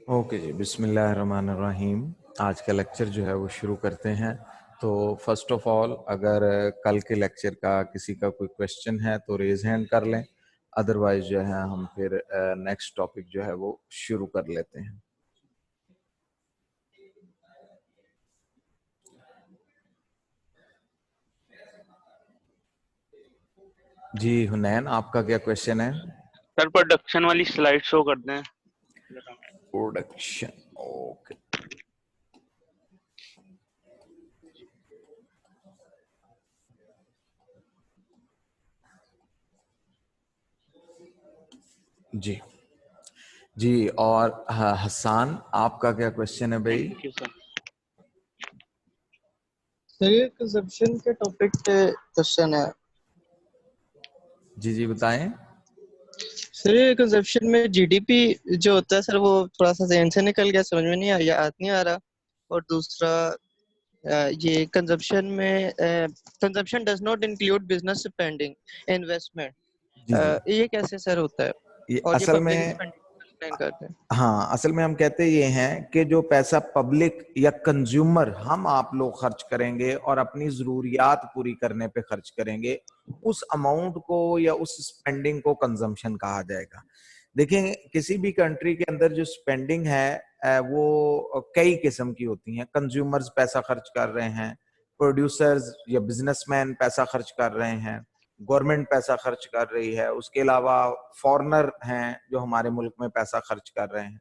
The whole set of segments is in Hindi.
ओके जी, बिस्मिल्लाहिर्रहमानिर्रहीम। आज का लेक्चर जो है वो शुरू करते हैं। तो फर्स्ट ऑफ ऑल, अगर कल के लेक्चर का किसी का कोई क्वेश्चन है तो रेज हैंड कर लें, अदरवाइज जो है हम फिर नेक्स्ट टॉपिक जो है वो शुरू कर लेते हैं। जी हुनैन, आपका क्या क्वेश्चन है? सर प्रोडक्शन वाली स्लाइड शो कर दें। Production, okay. जी जी, और हसन, आपका क्या क्वेश्चन है भाई? Thank you sir. सर ये कंजप्शन के टॉपिक पे क्वेश्चन है। जी जी बताएं। सर ये कंजप्शन में जीडीपी जो होता है सर, वो थोड़ा सा ज़हन से निकल गया, समझ में नहीं आया, याद नहीं आ रहा। और दूसरा ये कंजप्शन में consumption does not include business spending investment, जी जी, ये कैसे सर होता है? ये और ये असल पब्लिक में, स्पेंडिंग एक्सप्लेन करते हैं। हाँ, असल में हम कहते ये हैं कि जो पैसा पब्लिक या कंज्यूमर हम आप लोग खर्च करेंगे और अपनी जरूरियात पूरी करने पे खर्च करेंगे, उस अमाउंट को या उस स्पेंडिंग को कंजम्पशन कहा जाएगा। देखिए, किसी भी कंट्री के अंदर जो स्पेंडिंग है वो कई किस्म की होती हैं। कंज्यूमर्स पैसा खर्च कर रहे हैं, प्रोड्यूसर्स या बिजनेसमैन पैसा खर्च कर रहे हैं, गवर्नमेंट पैसा खर्च कर रही है, उसके अलावा फॉरेनर हैं जो हमारे मुल्क में पैसा खर्च कर रहे हैं।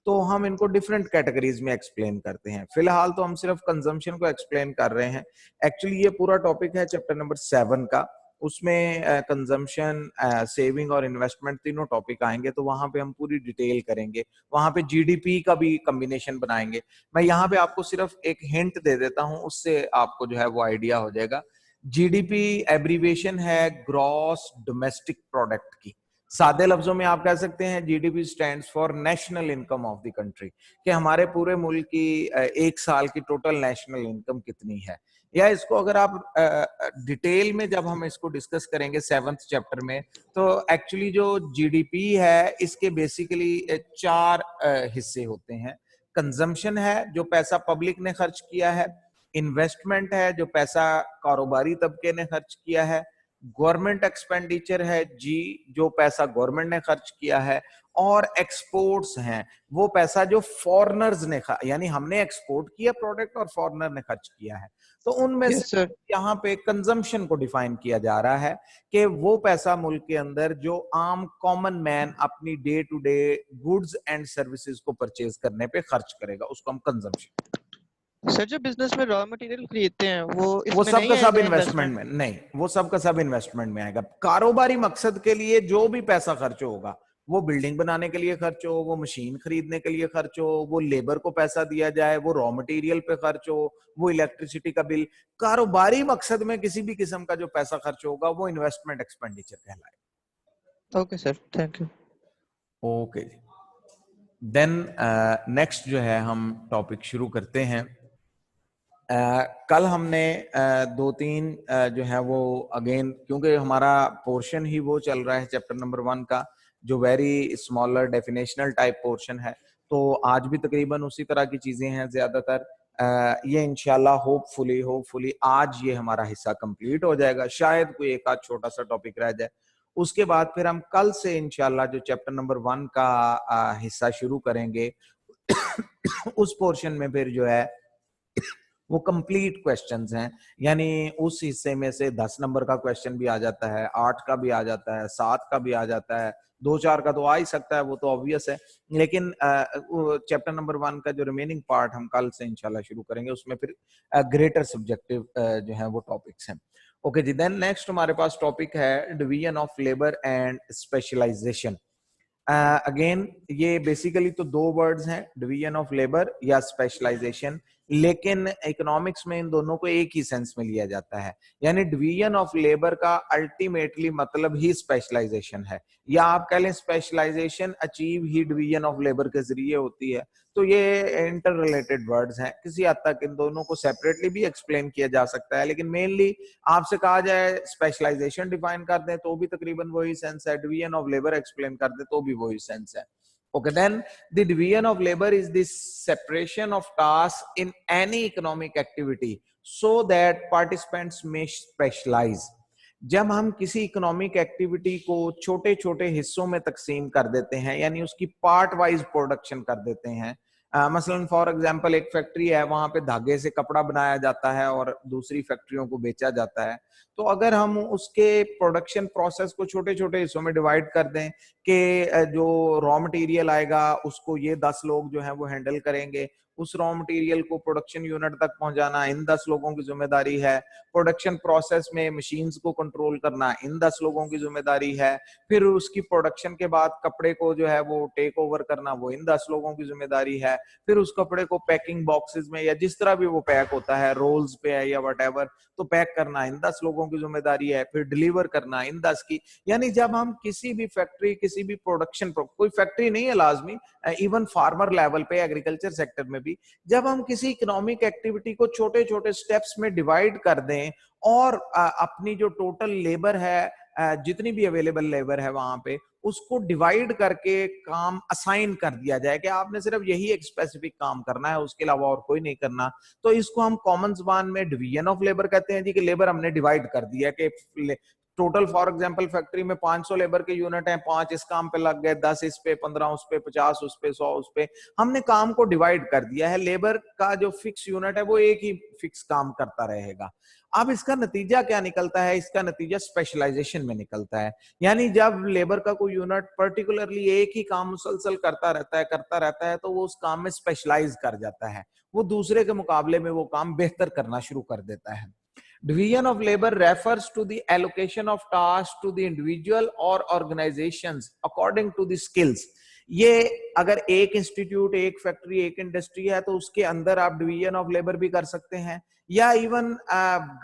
तो हम इनको डिफरेंट कैटेगरीज में एक्सप्लेन करते हैं। फिलहाल तो हम सिर्फ कंजम्पशन को एक्सप्लेन कर रहे हैं। एक्चुअली ये पूरा टॉपिक है चैप्टर नंबर 7 का, उसमें कंजम्पशन, सेविंग और इन्वेस्टमेंट तीनों टॉपिक आएंगे, तो वहां पे हम पूरी डिटेल करेंगे। वहां पे जीडीपी का भी कॉम्बिनेशन बनाएंगे। मैं यहाँ पे आपको सिर्फ एक हिंट दे देता हूँ, उससे आपको जो है वो आइडिया हो जाएगा। जीडीपी एब्रीविएशन है ग्रॉस डोमेस्टिक प्रोडक्ट की। सादे लफ्जों में आप कह सकते हैं GDP stands for national income of the country, कि हमारे पूरे मुल्क की एक साल की टोटल नेशनल इनकम कितनी है। या इसको अगर आप डिटेल में जब हम इसको डिस्कस करेंगे 7th चैप्टर में, तो एक्चुअली जो जीडीपी है इसके बेसिकली 4 हिस्से होते हैं। कंजम्पशन है, जो पैसा पब्लिक ने खर्च किया है। इन्वेस्टमेंट है, जो पैसा कारोबारी तबके ने खर्च किया है। गवर्नमेंट एक्सपेंडिचर है जी, जो पैसा गवर्नमेंट ने खर्च किया है। और एक्सपोर्ट्स हैं, वो पैसा जो फॉरेनर्स ने यानी हमने एक्सपोर्ट किया प्रोडक्ट और फॉरेनर ने खर्च किया है। तो उनमें यस से सर। यहाँ पे कंजम्पशन को डिफाइन किया जा रहा है कि वो पैसा मुल्क के अंदर जो आम कॉमन मैन अपनी day to day goods and services को परचेज करने पे खर्च करेगा, उसको हम कंजम्पशन। सर जो बिजनेस में रॉ मटेरियल खरीदते हैं वो वो इसमें सब नहीं का सब आएगा इन्वेस्टमेंट इन्वेस्टमेंट? में नहीं, वो सब का सब इन्वेस्टमेंट में आएगा। कारोबारी मकसद के लिए जो भी पैसा खर्च होगा, वो बिल्डिंग बनाने के लिए खर्च हो, वो मशीन खरीदने के लिए खर्च हो, वो लेबर को पैसा दिया जाए, वो रॉ मटेरियल पे खर्च हो, वो इलेक्ट्रिसिटी का बिल, कारोबारी मकसद में किसी भी किस्म का जो पैसा खर्च होगा वो इन्वेस्टमेंट एक्सपेंडिचर कहलाएगा। Okay sir, thank you. Okay जी, देन नेक्स्ट जो है हम टॉपिक शुरू करते हैं। कल हमने 2-3 जो है वो अगेन, क्योंकि हमारा पोर्शन ही वो चल रहा है चैप्टर नंबर 1 का, जो very smaller definitional type portion है, तो आज भी तकरीबन उसी तरह की चीजें हैं ज्यादातर। ये इंशाल्लाह होपफुली आज ये हमारा हिस्सा कंप्लीट हो जाएगा, शायद कोई एक आध छोटा सा टॉपिक रह जाए। उसके बाद फिर हम कल से इंशाल्लाह जो चैप्टर नंबर 1 का हिस्सा शुरू करेंगे उस पोर्शन में फिर जो है वो कंप्लीट क्वेश्चंस हैं, यानी उस हिस्से में से 10 नंबर का क्वेश्चन भी आ जाता है, 8 का भी आ जाता है, 7 का भी आ जाता है, 2-4 का तो आ ही सकता है, वो तो ऑब्वियस है। लेकिन चैप्टर नंबर 1 का जो रिमेनिंग पार्ट हम कल से इंशाल्लाह शुरू करेंगे, उसमें फिर ग्रेटर सब्जेक्टिव जो है वो टॉपिक्स हैं। ओके जी, देन नेक्स्ट हमारे पास टॉपिक है division of labour and specialisation. Again ये बेसिकली तो दो वर्ड्स हैं, डिवीजन ऑफ लेबर या स्पेशलाइजेशन, लेकिन इकोनॉमिक्स में इन दोनों को एक ही सेंस में लिया जाता है। यानी डिवीजन ऑफ लेबर का अल्टीमेटली मतलब ही स्पेशलाइजेशन है, या आप कह लें स्पेशलाइजेशन अचीव ही डिवीजन ऑफ लेबर के जरिए होती है। तो ये इंटर रिलेटेड वर्ड्स हैं, किसी हद तक इन दोनों को सेपरेटली भी एक्सप्लेन किया जा सकता है, लेकिन मेनली आपसे कहा जाए स्पेशलाइजेशन डिफाइन कर दें तो भी तकरीबन वही सेंस है, डिवीजन ऑफ लेबर एक्सप्लेन कर दें तो भी वही सेंस है। Okay, then the division of labor is the separation of tasks in any economic activity so that participants may specialize. जब हम किसी इकोनॉमिक एक्टिविटी को छोटे छोटे हिस्सों में तकसीम कर देते हैं, यानी उसकी पार्ट वाइज प्रोडक्शन कर देते हैं, मसलन फॉर एग्जांपल एक फैक्ट्री है, वहां पे धागे से कपड़ा बनाया जाता है और दूसरी फैक्ट्रियों को बेचा जाता है। तो अगर हम उसके प्रोडक्शन प्रोसेस को छोटे छोटे हिस्सों में डिवाइड कर दें कि जो रॉ मटेरियल आएगा उसको ये 10 लोग जो है वो हैंडल करेंगे, उस रॉ मटेरियल को प्रोडक्शन यूनिट तक पहुंचाना इन 10 लोगों की जिम्मेदारी है, प्रोडक्शन प्रोसेस में मशीन्स को कंट्रोल करना इन 10 लोगों की जिम्मेदारी है, फिर उसकी प्रोडक्शन के बाद कपड़े को जो है वो टेक ओवर करना वो इन 10 लोगों की जिम्मेदारी है, फिर उस कपड़े को पैकिंग बॉक्सेस में या जिस तरह भी वो पैक होता है, रोल्स पे है या व्हाटएवर, तो पैक करना इन 10 लोगों की जिम्मेदारी है, फिर डिलीवर करना इन 10 की। यानी जब हम किसी भी फैक्ट्री, किसी भी प्रोडक्शन, कोई फैक्ट्री नहीं है लाजमी, इवन फार्मर लेवल पे, एग्रीकल्चर सेक्टर में भी, जब हम किसी इकोनॉमिक एक्टिविटी को छोटे छोटे स्टेप्स में डिवाइड कर दें और अपनी जो टोटल लेबर है, जितनी भी अवेलेबल लेबर है वहां पे, उसको डिवाइड करके काम असाइन कर दिया जाए कि आपने सिर्फ यही एक स्पेसिफिक काम करना है, उसके अलावा और कोई नहीं करना, तो इसको हम कॉमन जुबान में डिवीजन ऑफ लेबर कहते हैं जी, कि लेबर हमने डिवाइड कर दिया कि टोटल फॉर एग्जांपल फैक्ट्री में 500 लेबर के यूनिट हैं, 5 इस काम पे लग गए, 10 इस पे, 15 उस पे, 50 उस पे, 100 उस पे, हमने काम को डिवाइड कर दिया है। लेबर का जो फिक्स यूनिट है वो एक ही फिक्स काम करता रहेगा। अब इसका नतीजा क्या निकलता है? इसका नतीजा स्पेशलाइजेशन में निकलता है। यानी जब लेबर का कोई यूनिट पर्टिकुलरली एक ही काम मुसलसल करता रहता है, तो वो उस काम में स्पेशलाइज कर जाता है, वो दूसरे के मुकाबले में वो काम बेहतर करना शुरू कर देता है। Division of labor refers to the allocation of tasks to the individual or organizations according to the skills. ये अगर एक इंस्टीट्यूट, एक फैक्ट्री, एक इंडस्ट्री है तो उसके अंदर आप डिवीजन ऑफ लेबर भी कर सकते हैं, या इवन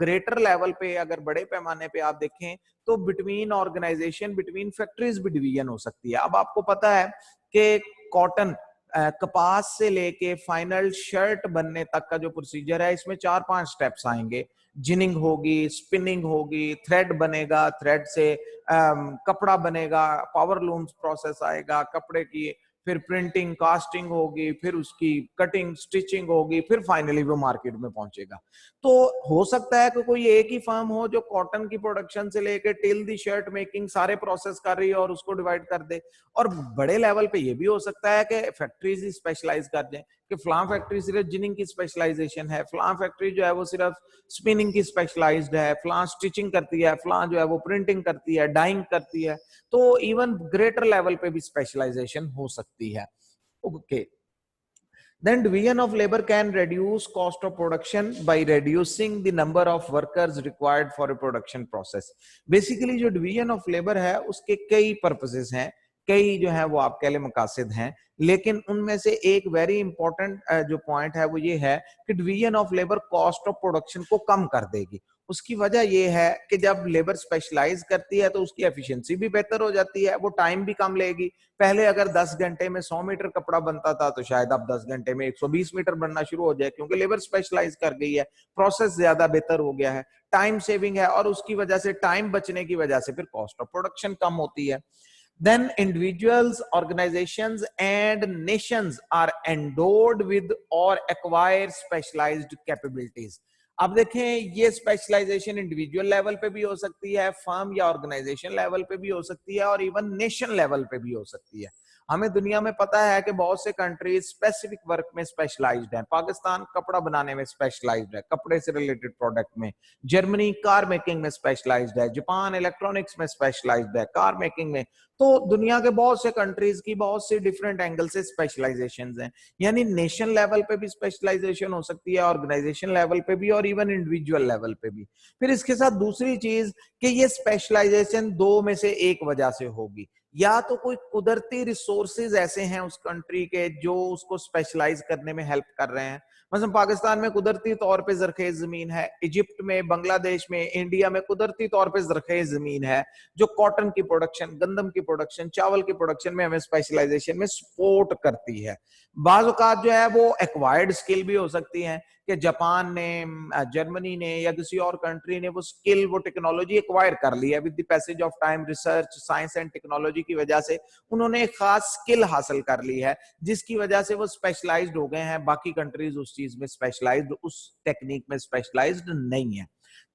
ग्रेटर लेवल पे, अगर बड़े पैमाने पे आप देखें तो बिटवीन ऑर्गेनाइजेशन, बिटवीन फैक्ट्रीज भी डिवीजन हो सकती है। अब आपको पता है कि कॉटन, कपास से लेके फाइनल शर्ट बनने तक का जो प्रोसीजर है, इसमें 4-5 स्टेप्स आएंगे। जिनिंग होगी, स्पिनिंग होगी, थ्रेड बनेगा, थ्रेड से कपड़ा बनेगा, पावर लूम्स प्रोसेस आएगा कपड़े की, फिर प्रिंटिंग, कास्टिंग होगी, फिर उसकी कटिंग, स्टिचिंग होगी, फिर फाइनली वो मार्केट में पहुंचेगा। तो हो सकता है कि कोई एक ही फर्म हो जो कॉटन की प्रोडक्शन से लेकर टिल दी शर्ट मेकिंग सारे प्रोसेस कर रही है और उसको डिवाइड कर दे। और बड़े लेवल पे ये भी हो सकता है कि फैक्ट्रीज ही स्पेशलाइज कर दें कि फलां फैक्ट्री सिर्फ जिनिंग की स्पेशलाइजेशन है, फलां फैक्ट्री जो है वो सिर्फ स्पिनिंग की स्पेशलाइज्ड है, फलां स्टिचिंग करती है, फलां जो है वो प्रिंटिंग करती है, डाइंग करती है। तो इवन ग्रेटर लेवल पे भी स्पेशलाइजेशन हो सकती है। Okay, then division of labor can reduce cost of production by reducing the number of workers required for a production process. Basically जो division of labor है उसके कई purposes हैं, कई जो है वो आपके लिए मकासद हैं, लेकिन उनमें से एक वेरी इंपॉर्टेंट जो पॉइंट है वो ये है कि division of labour cost of production को कम कर देगी। उसकी वजह यह है कि जब लेबर स्पेशलाइज करती है तो उसकी एफिशिएंसी भी बेहतर हो जाती है, वो टाइम भी कम लेगी। पहले अगर 10 घंटे में 100 मीटर कपड़ा बनता था तो शायद अब 10 घंटे में 120 मीटर बनना शुरू हो जाए, क्योंकि लेबर स्पेशलाइज कर गई है, प्रोसेस ज्यादा बेहतर हो गया है, टाइम सेविंग है, और उसकी वजह से, टाइम बचने की वजह से फिर कॉस्ट ऑफ प्रोडक्शन कम होती है। Then individuals, organizations and nations are endowed with or acquire specialized capabilities. अब देखें, ये स्पेशलाइजेशन इंडिविजुअल लेवल पे भी हो सकती है, फर्म या ऑर्गेनाइजेशन लेवल पे भी हो सकती है, और इवन नेशन लेवल पे भी हो सकती है। हमें दुनिया में पता है कि बहुत से कंट्रीज स्पेसिफिक वर्क में स्पेशलाइज्ड हैं। पाकिस्तान कपड़ा बनाने में स्पेशलाइज्ड है, कपड़े से रिलेटेड प्रोडक्ट में। जर्मनी कार मेकिंग में स्पेशलाइज्ड है। जापान इलेक्ट्रॉनिक्स में स्पेशलाइज्ड है, कार मेकिंग में। तो दुनिया के बहुत से कंट्रीज की बहुत से डिफरेंट एंगल से स्पेशलाइजेशन हैं। यानी नेशन लेवल पे भी स्पेशलाइजेशन हो सकती है, ऑर्गेनाइजेशन लेवल पे भी, और इवन इंडिविजुअल लेवल पे भी। फिर इसके साथ दूसरी चीज कि ये स्पेशलाइजेशन दो में से एक वजह से होगी। या तो कोई कुदरती रिसोर्सेज ऐसे हैं उस कंट्री के जो उसको स्पेशलाइज करने में हेल्प कर रहे हैं। मतलब पाकिस्तान में कुदरती तौर पे जरखेज जमीन है, इजिप्ट में, बांग्लादेश में, इंडिया में कुदरती तौर पे जरखेज जमीन है जो कॉटन की प्रोडक्शन, गंदम की प्रोडक्शन, चावल की प्रोडक्शन में हमें स्पेशलाइजेशन में सपोर्ट करती है। बाज़ औक़ात जो है वो एक्वायर्ड स्किल भी हो सकती है कि जापान ने, जर्मनी ने या किसी और कंट्री ने वो स्किल, वो टेक्नोलॉजी एक्वायर कर ली है। With the passage of time, research, science and technology की वजह से उन्होंने एक खास स्किल हासिल कर ली है, जिसकी वजह से वो स्पेशलाइज्ड हो गए हैं। बाकी कंट्रीज उस चीज में स्पेशलाइज्ड, उस टेक्निक में स्पेशलाइज्ड नहीं है।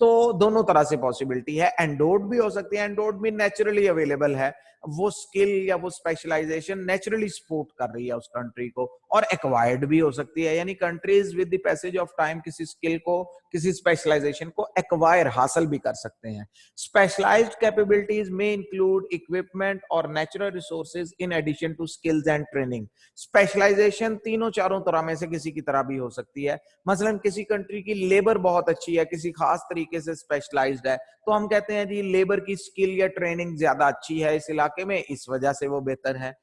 तो दोनों तरह से पॉसिबिलिटी है। एंडोड भी हो सकती है, एंडोड भी नेचुरली अवेलेबल है, वो स्किल या वो स्पेशलाइजेशन नेचुरली सपोर्ट कर रही है उस कंट्री को। और एक्वायर्ड भी हो सकती है, यानी countries with the passage of time किसी स्किल को, किसी स्पेशलाइजेशन को एक्वायर, हासिल भी कर सकते हैं। स्पेशलाइज्ड कैपेबिलिटीज में इंक्लूड इक्विपमेंट और natural resources in addition to skills and training. Specialisation तीनों चारों तरह में से किसी की तरह भी हो सकती है। मसलन किसी कंट्री की लेबर बहुत अच्छी है, किसी खास तरीके से स्पेशलाइज्ड है, तो हम कहते हैं जी लेबर की स्किल या ट्रेनिंग ज्यादा अच्छी है इस इलाके में, इस वजह से वो बेहतर है।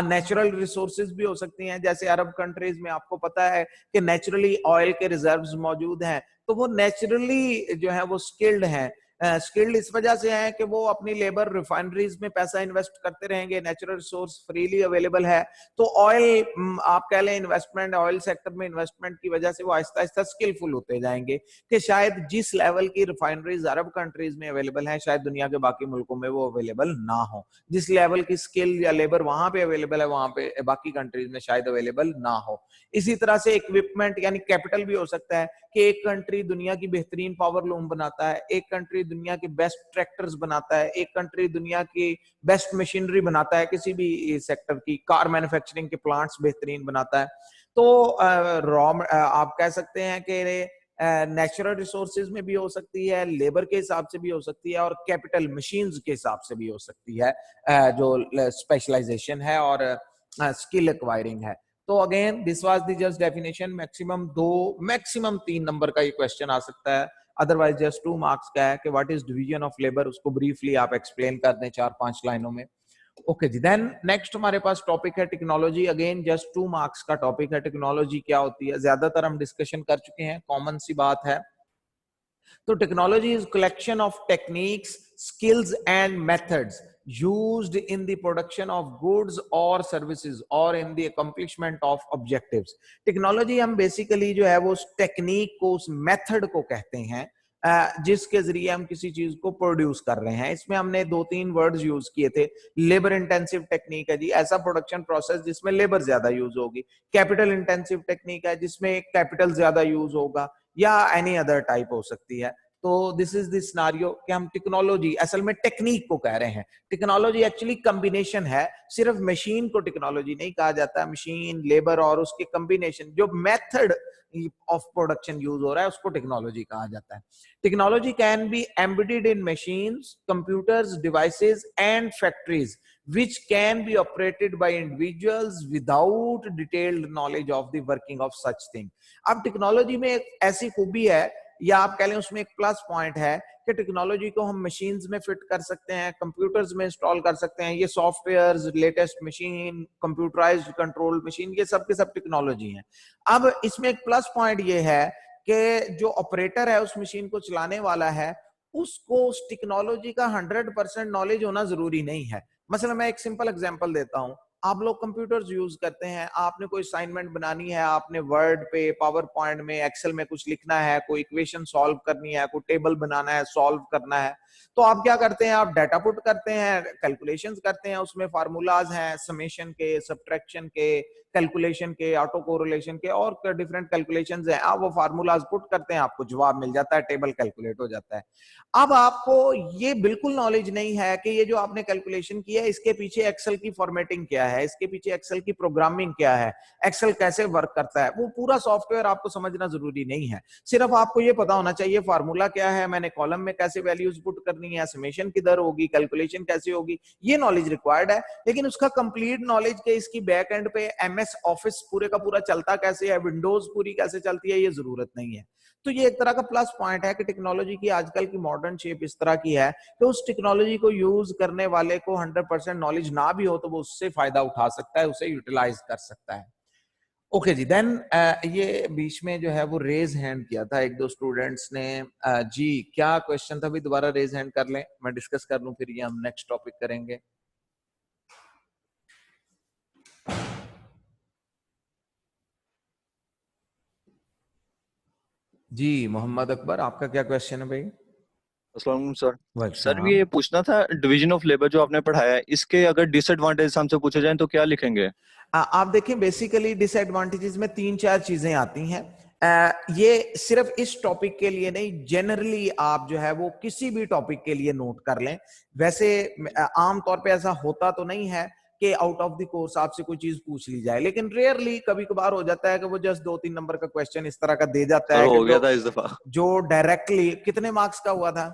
नेचुरल रिसोर्सेज भी हो सकती हैं, जैसे अरब कंट्रीज में आपको पता है कि नेचुरली ऑयल के रिजर्व्स मौजूद हैं, तो वो नेचुरली जो है वो स्किल्ड हैं। स्किल्ड इस वजह से है कि वो अपनी लेबर रिफाइनरीज में पैसा इन्वेस्ट करते रहेंगे, नेचुरल रिसोर्स फ्रीली अवेलेबल है। तो ऑयल, आप कह लें इन्वेस्टमेंट, ऑयल सेक्टर में इन्वेस्टमेंट की वजह से वो आहिस्ता आहिस्ता स्किलफुल होते जाएंगे कि शायद जिस लेवल की रिफाइनरीज अरब कंट्रीज में अवेलेबल है शायद दुनिया के बाकी मुल्कों में वो अवेलेबल ना हो। जिस लेवल की स्किल या लेबर वहां पे अवेलेबल है, वहां पे बाकी कंट्रीज में शायद अवेलेबल ना हो। इसी तरह से इक्विपमेंट यानी कैपिटल भी हो सकता है कि एक कंट्री दुनिया की बेहतरीन पावर लूम बनाता है, एक कंट्री दुनिया के बेस्ट ट्रैक्टर्स बनाता है, एक कंट्री दुनिया की बेस्ट मशीनरी बनाता है, किसी भी सेक्टर की, कार मैन्युफैक्चरिंग के प्लांट्स बेहतरीन बनाता है। तो आप कह सकते हैं कि नेचुरल रिसोर्सेज में भी हो सकती है, लेबर के हिसाब से भी हो सकती है, और कैपिटल मशीन्स के हिसाब से भी हो सकती है जो स्पेशलाइजेशन है और स्किल एक्वायरिंग है। तो again this was the just definition. Maximum 2, maximum 3 number का ये क्वेश्चन आ सकता है, अदरवाइज जस्ट 2 मार्क्स का है कि what is division of labour, उसको ब्रीफली आप एक्सप्लेन कर दें 4-5 लाइनों में। ओके जी, देन नेक्स्ट हमारे पास टॉपिक है टेक्नोलॉजी। अगेन जस्ट 2 मार्क्स का टॉपिक है, टेक्नोलॉजी क्या होती है, ज्यादातर हम डिस्कशन कर चुके हैं, कॉमन सी बात है। तो technology is collection of techniques, skills and methods used in the production of goods or services or in the accomplishment of objectives। Technology हम बेसिकली जो है वो उस टेक्निक को, उस मेथड को कहते हैं जिसके जरिए हम किसी चीज को प्रोड्यूस कर रहे हैं। इसमें हमने 2-3 वर्ड्स यूज किए थे। लेबर इंटेंसिव टेक्निक है जी, ऐसा प्रोडक्शन प्रोसेस जिसमें लेबर ज्यादा यूज होगी। कैपिटल इंटेंसिव टेक्निक है जिसमें कैपिटल ज्यादा यूज होगा, या एनी अदर टाइप हो सकती है। तो दिस इज द सिनेरियो कि हम टेक्नोलॉजी असल में टेक्निक को कह रहे हैं। टेक्नोलॉजी एक्चुअली कॉम्बिनेशन है, सिर्फ मशीन को टेक्नोलॉजी नहीं कहा जाता। मशीन, लेबर और उसके कॉम्बिनेशन, जो मेथड ऑफ प्रोडक्शन यूज हो रहा है, उसको टेक्नोलॉजी कहा जाता है। Technology can be embedded in machines, computers, devices and factories which can be operated by individuals without detailed knowledge of the working of such thing। अब टेक्नोलॉजी में एक ऐसी खूबी है, या आप कह लें उसमें एक प्लस पॉइंट है कि टेक्नोलॉजी को हम मशीन्स में फिट कर सकते हैं, कंप्यूटर्स में इंस्टॉल कर सकते हैं। ये softwares, latest machine, computerised control machine, ये सब के सब टेक्नोलॉजी हैं। अब इसमें एक प्लस पॉइंट ये है कि जो ऑपरेटर है, उस मशीन को चलाने वाला है, उसको उस टेक्नोलॉजी का 100% नॉलेज होना जरूरी नहीं है। मसला मैं एक सिंपल एग्जांपल देता हूं। आप लोग कंप्यूटर्स यूज करते हैं, आपने कोई असाइनमेंट बनानी है, आपने वर्ड पे, पावर पॉइंट में, एक्सेल में कुछ लिखना है, कोई इक्वेशन सॉल्व करनी है, कोई टेबल बनाना है, सॉल्व करना है, तो आप क्या करते हैं, आप डाटा पुट करते हैं, कैलकुलेशंस करते हैं, उसमें फार्मूलाज हैं, समेशन के, सब्ट्रैक्शन के, कैलकुलेशन के, ऑटो कोरिलेशन के और डिफरेंट कैलकुलेशंस हैं, आप वो फार्मूलाज पुट करते हैं, आपको जवाब मिल जाता है, टेबल कैलकुलेट हो जाता है। अब आपको ये बिल्कुल नॉलेज नहीं है कि ये जो आपने कैलकुलेशन किया है इसके पीछे एक्सेल की फॉर्मेटिंग क्या है, इसके पीछे एक्सेल की प्रोग्रामिंग क्या है, एक्सेल कैसे वर्क करता है, वो पूरा सॉफ्टवेयर आपको समझना जरूरी नहीं है। सिर्फ आपको ये पता होना चाहिए फार्मूला क्या है, मैंने कॉलम में कैसे वैल्यूज पुट करनी है, समेशन किधर होगी, कैलकुलेशन कैसे होगी, ये नॉलेज रिक्वायर्ड है। लेकिन उसका कंप्लीट नॉलेज के इसकी बैक एंड पे एमएस ऑफिस पूरे का पूरा चलता कैसे है, विंडोज पूरी कैसे चलती है, ये जरूरत नहीं है। तो ये एक तरह का प्लस पॉइंट है कि टेक्नोलॉजी की आजकल की मॉडर्न शेप इस तरह की है कि उस टेक्नोलॉजी को यूज करने वाले को 100% नॉलेज ना भी हो तो वो उससे फायदा उठा सकता है, उसे यूटिलाइज कर सकता है। ओके जी, देन ये बीच में जो है वो रेज हैंड किया था एक दो स्टूडेंट्स ने। जी क्या क्वेश्चन था, भी दोबारा रेज हैंड कर लें, मैं डिस्कस कर लूं, फिर ये हम नेक्स्ट टॉपिक करेंगे। जी मोहम्मद अकबर, आपका क्या क्वेश्चन है भाई? अस्सलाम वालेकुम सर। सर वालेकुम। ये पूछना था, डिवीजन ऑफ लेबर जो आपने पढ़ाया है, इसके अगर डिसएडवांटेज हमसे पूछे जाएं तो क्या लिखेंगे? आप देखें बेसिकली डिसएडवांटेजेस में 3-4 चीजें आती हैं। ये सिर्फ इस टॉपिक के लिए नहीं, जनरली आप जो है वो किसी भी टॉपिक के लिए नोट कर लें। वैसे आमतौर पे ऐसा होता तो नहीं है कि आउट ऑफ द कोर्स आपसे कोई चीज पूछ ली जाए, लेकिन रेयरली कभी कभार हो जाता है कि वो जस्ट 2-3 नंबर का क्वेश्चन इस तरह का दे जाता सर है हो कि गया था इस दफा। जो डायरेक्टली कितने मार्क्स का हुआ था?